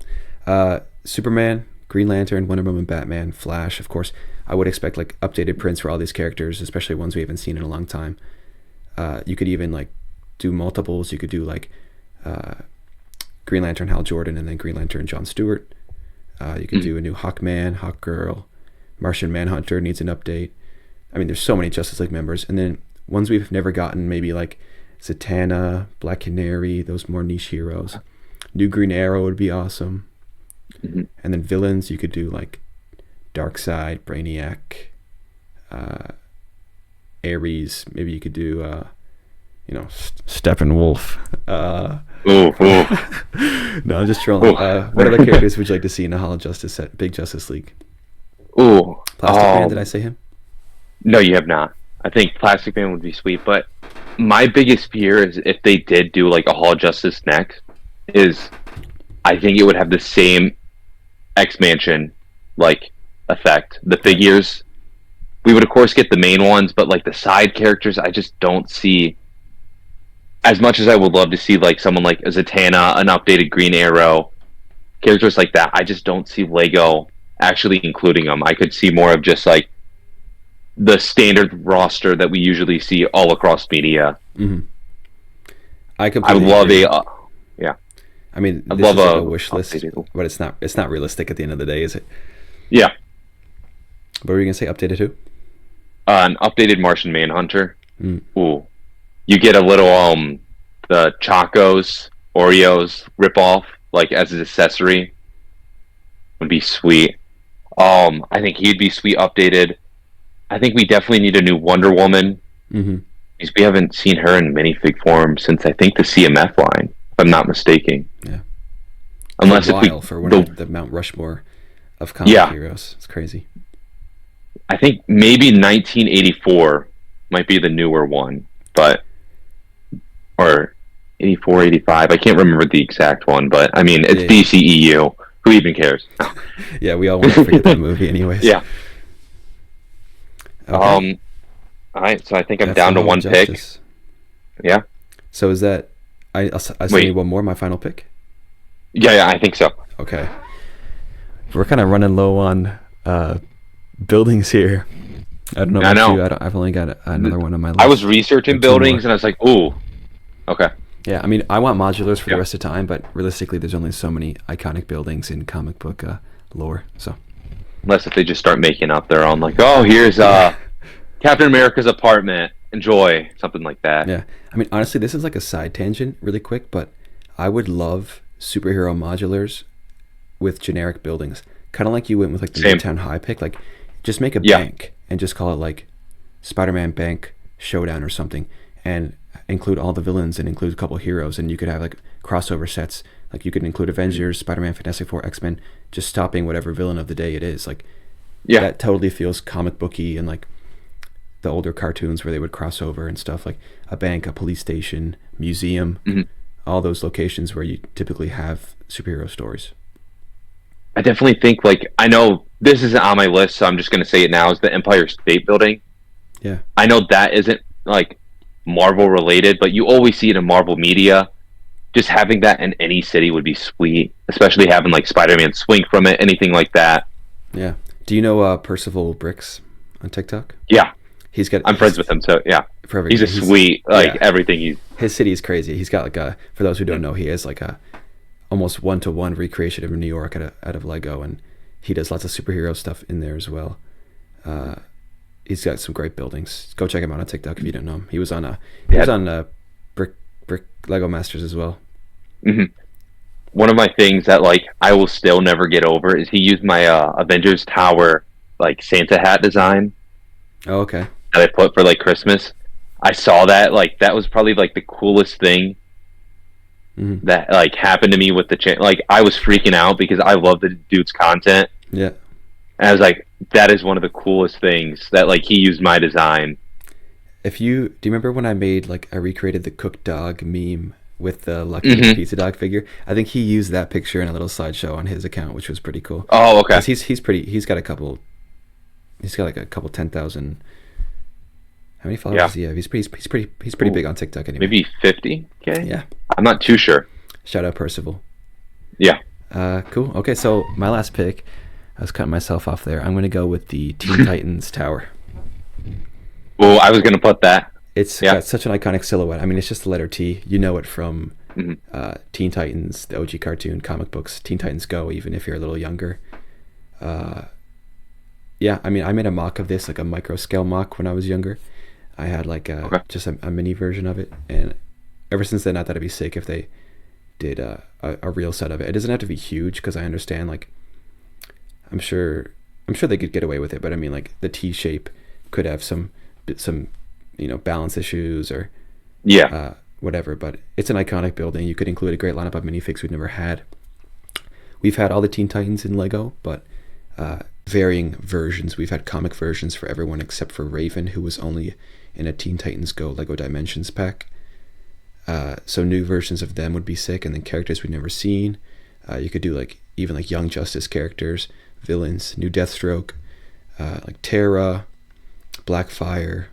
Superman, Green Lantern, Wonder Woman, Batman, Flash, of course. I would expect like updated prints for all these characters, especially ones we haven't seen in a long time. You could even like do multiples. You could do like Green Lantern Hal Jordan and then Green Lantern John Stewart. You could do a new Hawkman, Hawkgirl, Martian Manhunter needs an update. I mean, there's so many Justice League members, and then ones we've never gotten, maybe like Zatanna, Black Canary, those more niche heroes. New Green Arrow would be awesome. Hmm. And then villains, you could do like Darkseid, Brainiac, Ares. Maybe you could do, Steppenwolf. Ooh, ooh, No, I'm just trolling. ooh. What other characters would you like to see in a Hall of Justice set? Big Justice League. Ooh. Plastic Man, did I say him? No, you have not. I think Plastic Man would be sweet, but my biggest fear is if they did do like a Hall of Justice next, is I think it would have the same X Mansion like effect. The figures, we would of course get the main ones, but like the side characters, I just don't see. As much as I would love to see like someone like a Zatanna, an updated Green Arrow, characters like that, I just don't see Lego actually including them. I could see more of just like the standard roster that we usually see all across media. Mm-hmm. I I would completely love agree. yeah, I mean, I'd this love is like a wish list, updated. but it's not realistic at the end of the day, is it? Yeah, What were you gonna say? Updated who? an updated Martian Manhunter. Mm. Ooh, you get a little the Chacos Oreos ripoff like as an accessory would be sweet. I think he'd be sweet updated. I think we definitely need a new Wonder Woman Mm-hmm. because we haven't seen her in minifig form since I think the CMF line, if I'm not mistaken. Yeah. Unless For a if we, while, for one of the Mount Rushmore of comic yeah, heroes. It's crazy. I think maybe 1984 might be the newer one, but or 84, 85. I can't remember the exact one, but I mean it's Yeah. DCEU. Who even cares? Yeah, we all want to forget that movie anyways. Yeah. Okay. All right, so I think I'm That's down the to Hall of one pick. Justice. Yeah. So is that I still Wait. need one more, my final pick? Yeah, I think so. Okay. We're kind of running low on buildings here. I don't know I about know. you. I've only got another one on my list. I was researching Or two buildings more. and I was like, ooh, okay. Yeah, I mean, I want modulars for Yeah. the rest of the time, but realistically, there's only so many iconic buildings in comic book lore. So Unless if they just start making up their own, like, oh, here's Captain America's apartment. Enjoy. Something like that. yeah, I mean, honestly, this is like a side tangent, really quick, but I would love superhero modulars with generic buildings, kind of like you went with like the Same. Midtown High pick. Like, just make a Yeah. bank and just call it like Spider-Man Bank Showdown or something, and include all the villains and include a couple heroes, and you could have like crossover sets. Like you could include Avengers, Spider-Man, Fantastic Four, X-Men, just stopping whatever villain of the day it is. Like Yeah. that totally feels comic booky and like the older cartoons where they would cross over and stuff, like a bank, a police station, museum, Mhm. all those locations where you typically have superhero stories. I definitely think, like, I know this isn't on my list, so I'm just going to say it now, is the Empire State Building. Yeah. I know that isn't, like, Marvel related, but you always see it in Marvel media. Just having that in any city would be sweet, especially having, like, Spider-Man swing from it, anything like that. Yeah. Do you know Percival Bricks on TikTok? Yeah, He's got. I'm friends with him, so yeah. For He's a sweet, like, yeah. everything he's... His city is crazy. He's got like a. For those who don't know, he has like a almost 1-to-1 recreation of New York out of Lego, and he does lots of superhero stuff in there as well. He's got some great buildings. Go check him out on TikTok if you don't know him. He was on Brick Lego Masters as well. Mhm. One of my things that, like, I will still never get over is he used my Avengers Tower, like, Santa hat design Oh, okay. that I put for, like, Christmas. I saw that, like, that was probably, like, the coolest thing Mm-hmm. that, like, happened to me with the like, I was freaking out because I love the dude's content, Yeah. and I was like, that is one of the coolest things that, like, he used my design. Do you remember when I recreated the cooked dog meme with the Lucky Mhm. Pizza Dog figure? I think he used that picture in a little slideshow on his account, which was pretty cool. Oh, okay. 'Cause he's got like a couple 10,000. How many followers Yeah. does he have? He's pretty big on TikTok anyway. Maybe 50K? Yeah. I'm not too sure. Shout out Percival. Yeah. Cool. Okay, so my last pick, I was cutting myself off there. I'm going to go with the Teen Titans Tower. Well, I was going to put that. It's Yeah. got such an iconic silhouette. I mean, it's just the letter T. You know it from Mhm. Teen Titans, the OG cartoon, comic books, Teen Titans Go, even if you're a little younger. Yeah, I mean, I made a mock of this, like a micro scale mock when I was younger. I had like Okay. just a mini version of it, and ever since then I thought it'd be sick if they did a real set of it. It doesn't have to be huge because I understand, like, I'm sure they could get away with it, but I mean, like, the T shape could have some balance issues or Yeah. whatever, but it's an iconic building. You could include a great lineup of minifigs we've never had. We've had all the Teen Titans in Lego, but varying versions. We've had comic versions for everyone except for Raven, who was only in a Teen Titans Go Lego Dimensions pack. So new versions of them would be sick, and then characters we've never seen. You could do like even like Young Justice characters, villains, new Deathstroke, like Terra, Blackfire.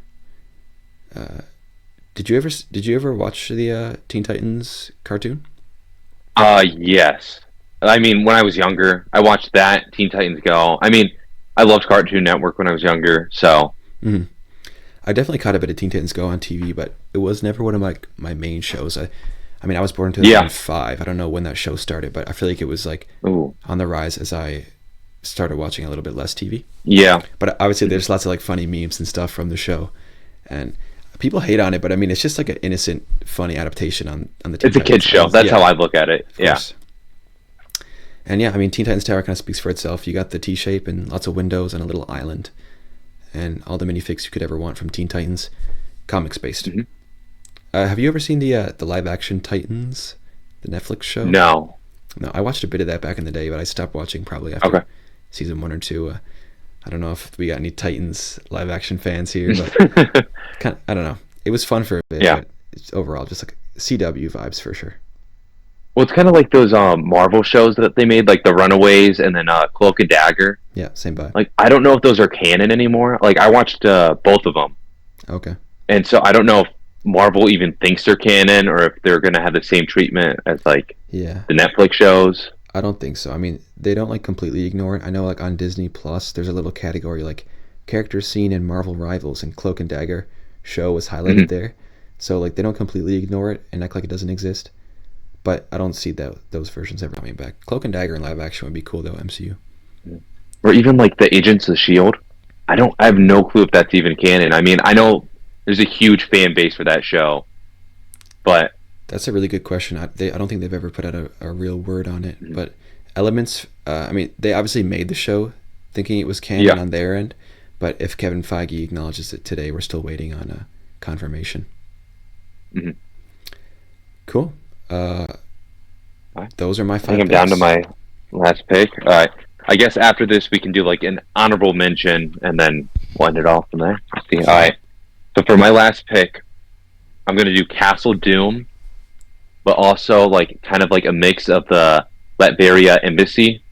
Did you ever watch the Teen Titans cartoon? Yes. I mean, when I was younger, I watched that, Teen Titans Go. I mean, I loved Cartoon Network when I was younger, so... Mm-hmm. I definitely caught a bit of Teen Titans Go on TV, but it was never one of my main shows. I mean, I was born in 2005. I don't know when that show started, but I feel like it was like Ooh. on the rise as I started watching a little bit less TV. Yeah. But obviously, there's lots of like funny memes and stuff from the show, and people hate on it. But I mean, it's just like an innocent, funny adaptation on the. Teen It's a Titans. kid's show. That's how I look at it. Yeah. Course. And yeah, I mean, Teen Titans Tower kind of speaks for itself. You got the T shape and lots of windows and a little island, and all the minifigs you could ever want from Teen Titans, comics based. Mhm. Have you ever seen the live action Titans, the Netflix show? No. No, I watched a bit of that back in the day, but I stopped watching probably after Okay. season 1 or 2. I don't know if we got any Titans live action fans here, but I don't know. It was fun for a bit, Yeah. but it's overall just like CW vibes for sure. Well, it's kind of like those Marvel shows that they made, like the Runaways and then Cloak and Dagger. Yeah, same vibe. Like, I don't know if those are canon anymore. Like, I watched both of them, Okay. and so I don't know if Marvel even thinks they're canon or if they're gonna have the same treatment as like Yeah, the Netflix shows. I don't think so. I mean, they don't like completely ignore it. I know like on Disney Plus, there's a little category like characters seen in Marvel Rivals, and Cloak and Dagger show was highlighted Mhm. there. So like they don't completely ignore it and act like it doesn't exist. But I don't see those versions ever coming back. Cloak and Dagger in live action would be cool though, MCU. Or even like the Agents of Shield. I have no clue if that's even canon. I mean, I know there's a huge fan base for that show, but That's a really good question. I don't think they've ever put out a real word on it. Mhm. But Elements, I mean, they obviously made the show thinking it was canon Yeah. on their end. But if Kevin Feige acknowledges it today, we're still waiting on a confirmation. Mhm. Cool. Alright. Those are my I five think I'm down to picks. my last pick. All right. I guess after this we can do like an honorable mention and then we'll end it off from there. Let's see. All right. So for my last pick, I'm gonna do Castle Doom, but also like kind of like a mix of the Latveria Embassy.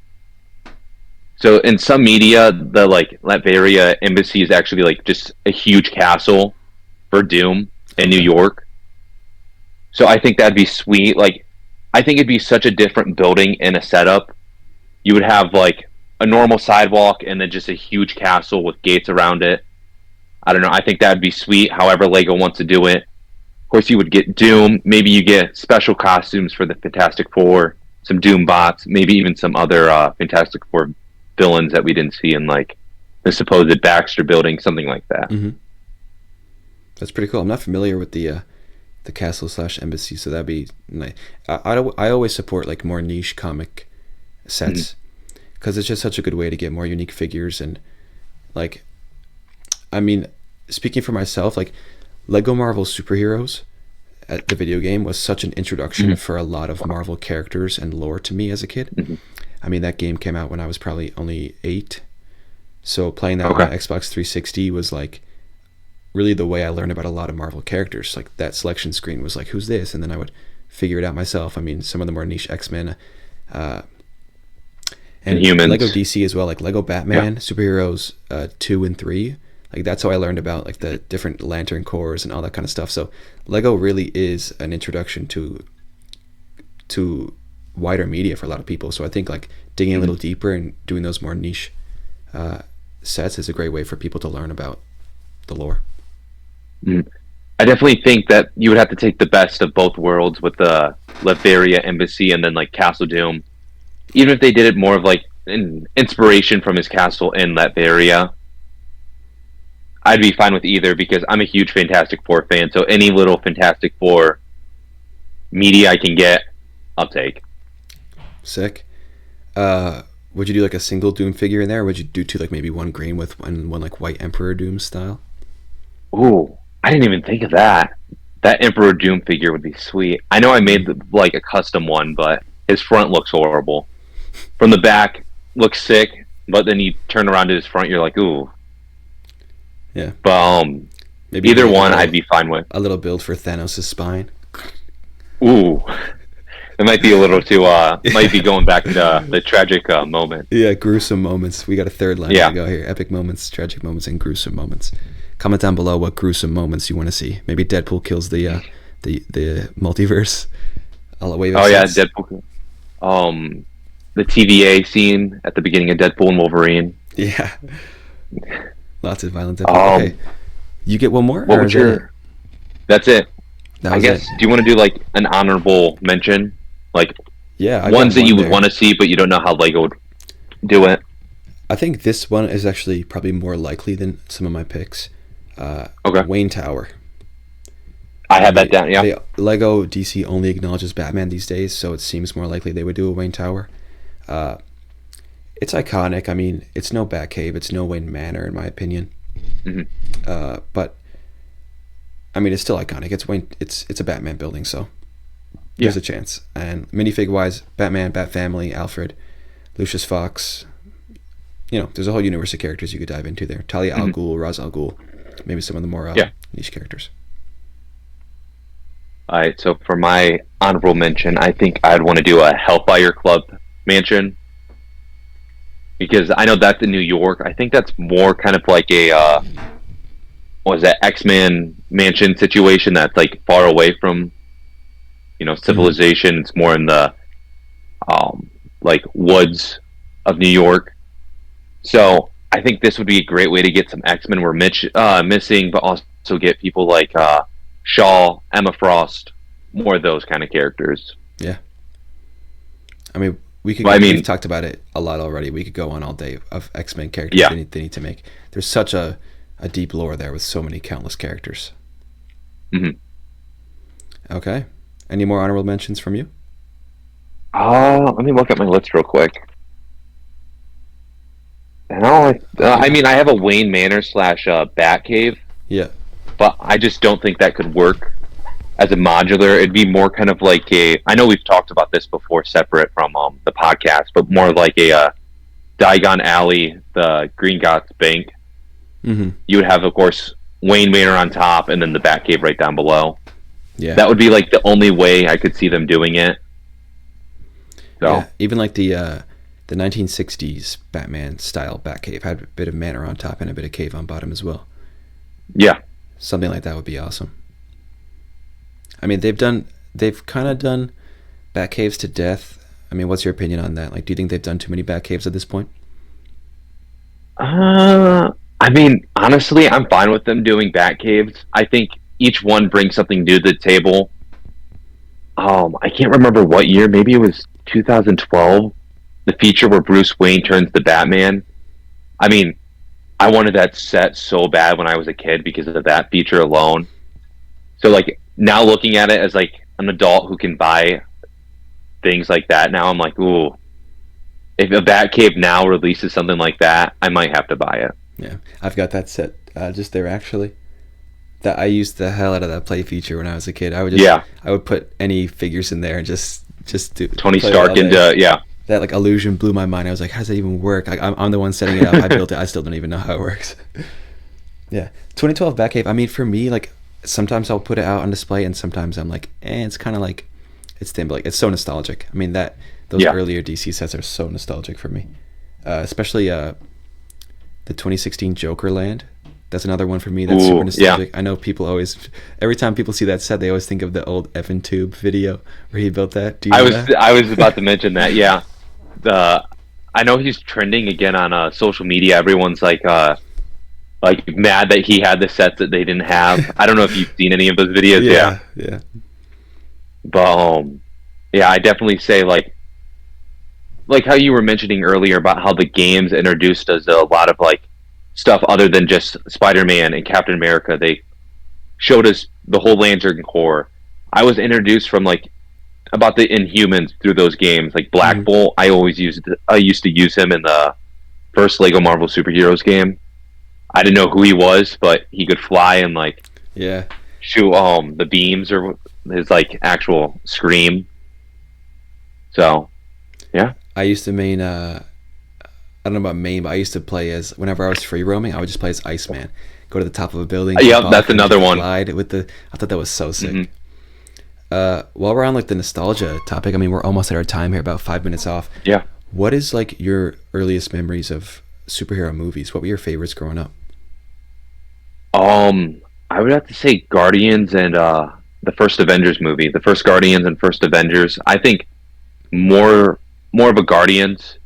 So in some media, the like Latveria Embassy is actually like just a huge castle for Doom in New York. So I think that'd be sweet. Like, I think it'd be such a different building and a setup. You would have like a normal sidewalk and then just a huge castle with gates around it. I don't know. I think that'd be sweet. However, Lego wants to do it. Of course, you would get Doom. Maybe you get special costumes for the Fantastic Four, some Doom bots, maybe even some other Fantastic Four villains that we didn't see in like the supposed Baxter building, something like that. Hmm. That's pretty cool. I'm not familiar with the castle slash embassy, so that'd be nice. I always support like more niche comic sets because it's just such a good way to get more unique figures. And like, I mean, speaking for myself, like Lego Marvel Superheroes at the video game was such an introduction for a lot of Marvel characters and lore to me as a kid. I mean, that game came out when I was probably only 8, so playing that on Okay. Xbox 360 was like really the way I learned about a lot of Marvel characters. Like that selection screen was like, who's this? And then I would figure it out myself. I mean, some of the more niche X-Men, and Humans. Lego DC as well, like Lego Batman, Superheroes 2 and 3. Like that's how I learned about like the different Lantern Corps and all that kind of stuff. So Lego really is an introduction to wider media for a lot of people. So I think like digging a little deeper and doing those more niche sets is a great way for people to learn about the lore. I definitely think that you would have to take the best of both worlds with the Latveria Embassy and then like Castle Doom. Even if they did it more of like an inspiration from his castle in Latveria, I'd be fine with either because I'm a huge Fantastic Four fan. So any little Fantastic Four media I can get, I'll take. Sick. Would you do like a single Doom figure in there, or would you do two, like maybe one green with one like white Emperor Doom style? Ooh, I didn't even think of that. That Emperor Doom figure would be sweet. I know I made like a custom one, but his front looks horrible. From the back, looks sick, but then you turn around to his front, you're like, ooh. Yeah. But Maybe either make one, I'd be fine with. a little build for Thanos' spine. Ooh, it might be a little too. Might be going back into the tragic moment. Yeah, gruesome moments. We got a third line Yeah. to go here. Epic moments, tragic moments, and gruesome moments. Comment down below what gruesome moments you want to see. Maybe Deadpool kills the multiverse. I'll wave Oh yeah, sense. Deadpool. The TVA scene at the beginning of Deadpool and Wolverine. Yeah. Lots of violent Deadpool. Okay. You get one more? What or would is that your? it? That's it. That I was guess. it. Do you want to do like an honorable mention, like Yeah. I ones got that you one would there. want to see, but you don't know how Lego would do it? I think this one is actually probably more likely than some of my picks. Okay. Wayne Tower. I had that down. Yeah. Lego DC only acknowledges Batman these days, so it seems more likely they would do a Wayne Tower. It's iconic. I mean, it's no Batcave, it's no Wayne Manor in my opinion. Hmm. But I mean, it's still iconic. It's Wayne. It's a Batman building, so there's a chance. And minifig wise, Batman, Bat Family, Alfred, Lucius Fox. There's a whole universe of characters you could dive into there. Talia al Ghul, Ra's al Ghul, maybe some of the more niche characters. All right, so for my honorable mention, I think I'd want to do a Hellfire Club mansion, because I know that's in New York. I think that's more kind of like a what was that, X-Men mansion situation that's like far away from civilization. It's more in the like woods of New York. So I think this would be a great way to get some X-Men we're missing, but also get people like Shaw, Emma Frost, more of those kind of characters. Yeah. I mean, we've talked about it a lot already. We could go on all day of X-Men characters they need to make. There's such a deep lore there with so many countless characters. Mm-hmm. Okay. Any more honorable mentions from you? Let me look at my list real quick. I mean, I have a Wayne Manor / Batcave. Yeah. But I just don't think that could work as a modular. It'd be more kind of like I know we've talked about this before separate from the podcast, but more like a Diagon Alley, the Green Gots Bank. Mm-hmm. You would have, of course, Wayne Manor on top and then the Batcave right down below. Yeah. That would be like the only way I could see them doing it. So. Yeah, even like the 1960s Batman style Batcave had a bit of manor on top and a bit of cave on bottom as well. Yeah. Something like that would be awesome. I mean, they've kind of done Batcaves to death. I mean, what's your opinion on that? Like, do you think they've done too many Batcaves at this point? I mean, honestly, I'm fine with them doing Batcaves. I think each one brings something new to the table. I can't remember what year. Maybe it was 2012. The feature where Bruce Wayne turns the Batman. I mean, I wanted that set so bad when I was a kid because of that feature alone. So, like, now looking at it as, like, an adult who can buy things like that, now I'm like, ooh, if a Batcave now releases something like that, I might have to buy it. Yeah, I've got that set just there, actually. That I used the hell out of that play feature when I was a kid. I would put any figures in there and just do Tony Stark into, That like illusion blew my mind. I was like, how does that even work? Like, I'm the one setting it up. I built it. I still don't even know how it works. Yeah. 2012 Batcave. I mean, for me, like, sometimes I'll put it out on display and sometimes I'm like, it's kind of like, it's thin, but like, it's so nostalgic. I mean, those earlier DC sets are so nostalgic for me. Especially the 2016 Joker Land. That's another one for me that's super nostalgic. Yeah. I know people every time people see that set, they always think of the old Evan Tube video where he built that. Do you know that? I was about to mention that, yeah. I know he's trending again on social media. Everyone's like mad that he had the sets that they didn't have. I don't know if you've seen any of those videos. Yeah. But I definitely say like how you were mentioning earlier about how the games introduced us to a lot of like stuff other than just Spider-Man and Captain America. They showed us the whole Lantern Corps. I was introduced from like about the Inhumans through those games, like Black Bolt. I used to use him in the first Lego Marvel Superheroes game. I didn't know who he was, but he could fly and like shoot the beams or his like actual scream. So yeah, I used to main I don't know about main, but I used to play as, whenever I was free roaming, I would just play as Iceman. Go to the top of a building. Yeah, that's another one. I thought that was so sick. While we're on like the nostalgia topic, I mean, we're almost at our time here, about 5 minutes off. Yeah. What is like your earliest memories of superhero movies? What were your favorites growing up? I would have to say Guardians and the first Avengers movie. The first Guardians and first Avengers. I think more of a Guardians.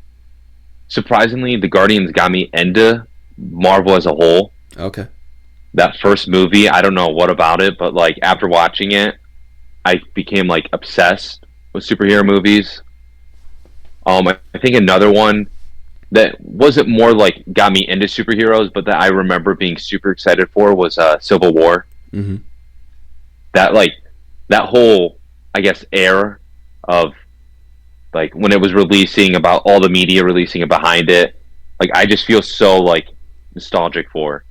Surprisingly, the Guardians got me into Marvel as a whole. Okay. That first movie, I don't know what about it, but like after watching it, I became like obsessed with superhero movies. I think another one that wasn't more like got me into superheroes, but that I remember being super excited for was Civil War. Mm-hmm. That whole, I guess, era of like when it was releasing, about all the media releasing it behind it. Like I just feel so like nostalgic for.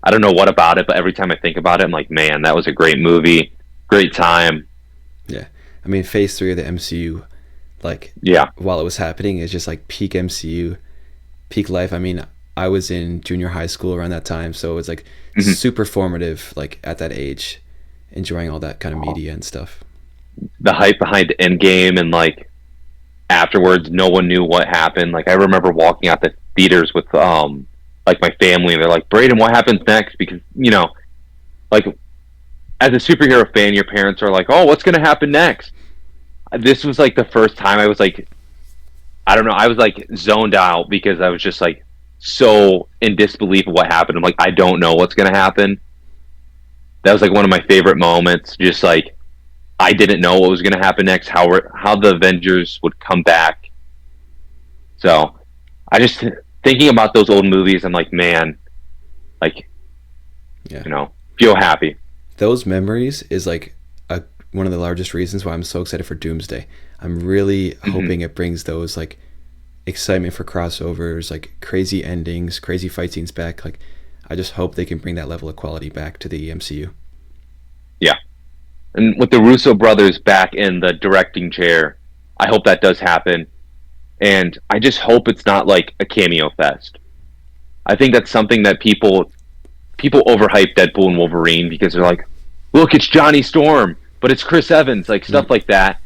I don't know what about it, but every time I think about it, I'm like, man, that was a great movie, great time. Yeah, I mean, Phase 3 of the MCU, like, Yeah. while it was happening, is just like peak MCU, peak life. I mean, I was in junior high school around that time, so it was like Mhm. super formative, like at that age, enjoying all that kind of media and stuff. The hype behind Endgame, and like afterwards, no one knew what happened. Like I remember walking out the theaters with like my family, and they're like, Braden, what happens next? Because like as a superhero fan, your parents are like, oh, what's gonna happen next? This was like the first time I was like, I don't know, I was like zoned out because I was just like so in disbelief of what happened. I'm like, I don't know what's gonna happen. That was like one of my favorite moments. Just like I didn't know what was gonna happen next, how the Avengers would come back. So I just thinking about those old movies. I'm like, man, like Yeah. feel happy. Those memories is like one of the largest reasons why I'm so excited for Doomsday. I'm really Hmm. hoping it brings those like excitement for crossovers, like crazy endings, crazy fight scenes back. Like, I just hope they can bring that level of quality back to the MCU. Yeah, and with the Russo brothers back in the directing chair, I hope that does happen. And I just hope it's not like a cameo fest. I think that's something that people overhype Deadpool and Wolverine because they're like, look, it's Johnny Storm, but it's Chris Evans, like Mm. stuff like that.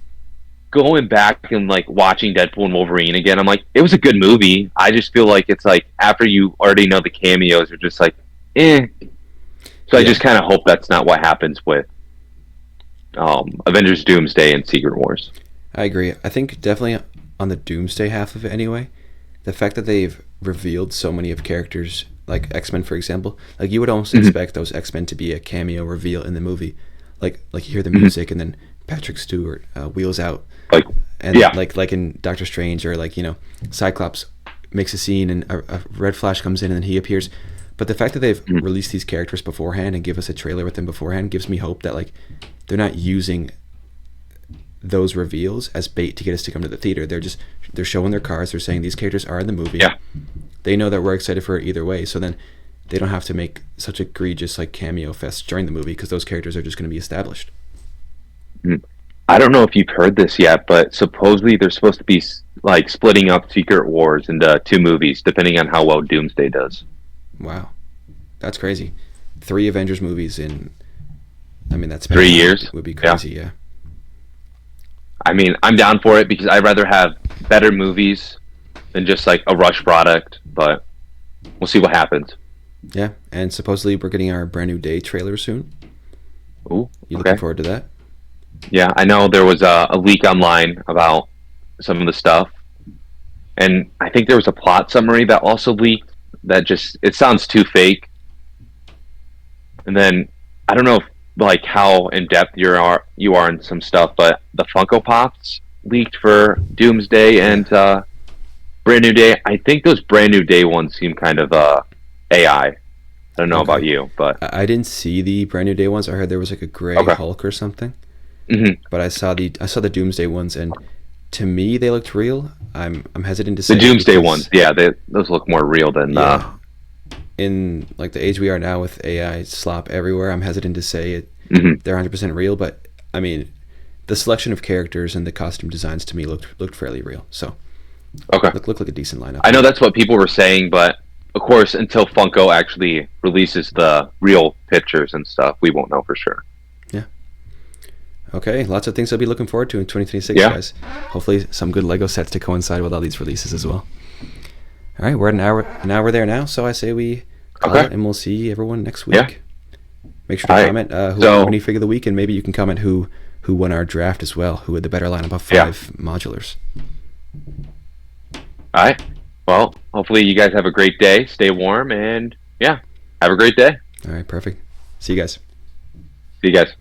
Going back and like watching Deadpool and Wolverine again, I'm like, it was a good movie. I just feel like it's like after you already know the cameos, you're just like, eh. So I Yeah, just kind of hope that's not what happens with Avengers Doomsday and Secret Wars. I agree. I think definitely on the Doomsday half of it anyway, the fact that they've revealed so many of characters, like X-Men for example, like you would almost Hmm. expect those X-Men to be a cameo reveal in the movie. Like you hear the Hmm. music and then Patrick Stewart wheels out, Like, and yeah. like in Doctor Strange, or like Cyclops makes a scene and a red flash comes in and then he appears. But the fact that they've Mhm. released these characters beforehand and give us a trailer with them beforehand gives me hope that like they're not using those reveals as bait to get us to come to the theater. They're showing their cards. They're saying these characters are in the movie. Yeah. They know that we're excited for it either way. So then they don't have to make such egregious like cameo fest during the movie because those characters are just going to be established. Mhm. I don't know if you've heard this yet, but supposedly they're supposed to be like splitting up Secret Wars into two movies, depending on how well Doomsday does. Wow, that's crazy. 3 Avengers movies in, I mean, that span of Three time years. would be Yeah. crazy. Yeah, I mean, I'm down for it because I'd rather have better movies than just like a rush product, but we'll see what happens. yeah. And supposedly we're getting our brand new Day trailer soon. Ooh, You looking okay. forward to that? Yeah, I know there was a leak online about some of the stuff, and I think there was a plot summary that also leaked that just it sounds too fake. And then I don't know if, like how in depth you are in some stuff, but the Funko Pops leaked for Doomsday Yeah. and Brand New Day. I think those Brand New Day ones seem kind of AI. I don't know about Okay. you, but I didn't see the brand new Day ones. I heard there was like a gray okay. Hulk or something. Hmm. But I saw the Doomsday ones, and to me they looked real. I'm hesitant to The say it Doomsday ones, because yeah, those look more real than yeah, in like the age we are now with AI slop everywhere, I'm hesitant to say it mhm. they're 100% real. But I mean, the selection of characters and the costume designs to me looked fairly real. So Okay. looked like a decent lineup. I know that's what people were saying, but of course, until Funko actually releases the real pictures and stuff, we won't know for sure. Yeah. Okay, lots of things I'll be looking forward to in 2026, Yeah. guys. Hopefully, some good Lego sets to coincide with all these releases as well. All right, we're at an hour there now, so I say we call Okay. it, and we'll see everyone next week. Yeah. Make sure to All right. comment who So- won any figure of the week, and maybe you can comment who won our draft as well, who had the better lineup of Yeah. 5 modulars. All right. Well, hopefully you guys have a great day. Stay warm, and yeah, have a great day. All right, perfect. See you guys. See you guys.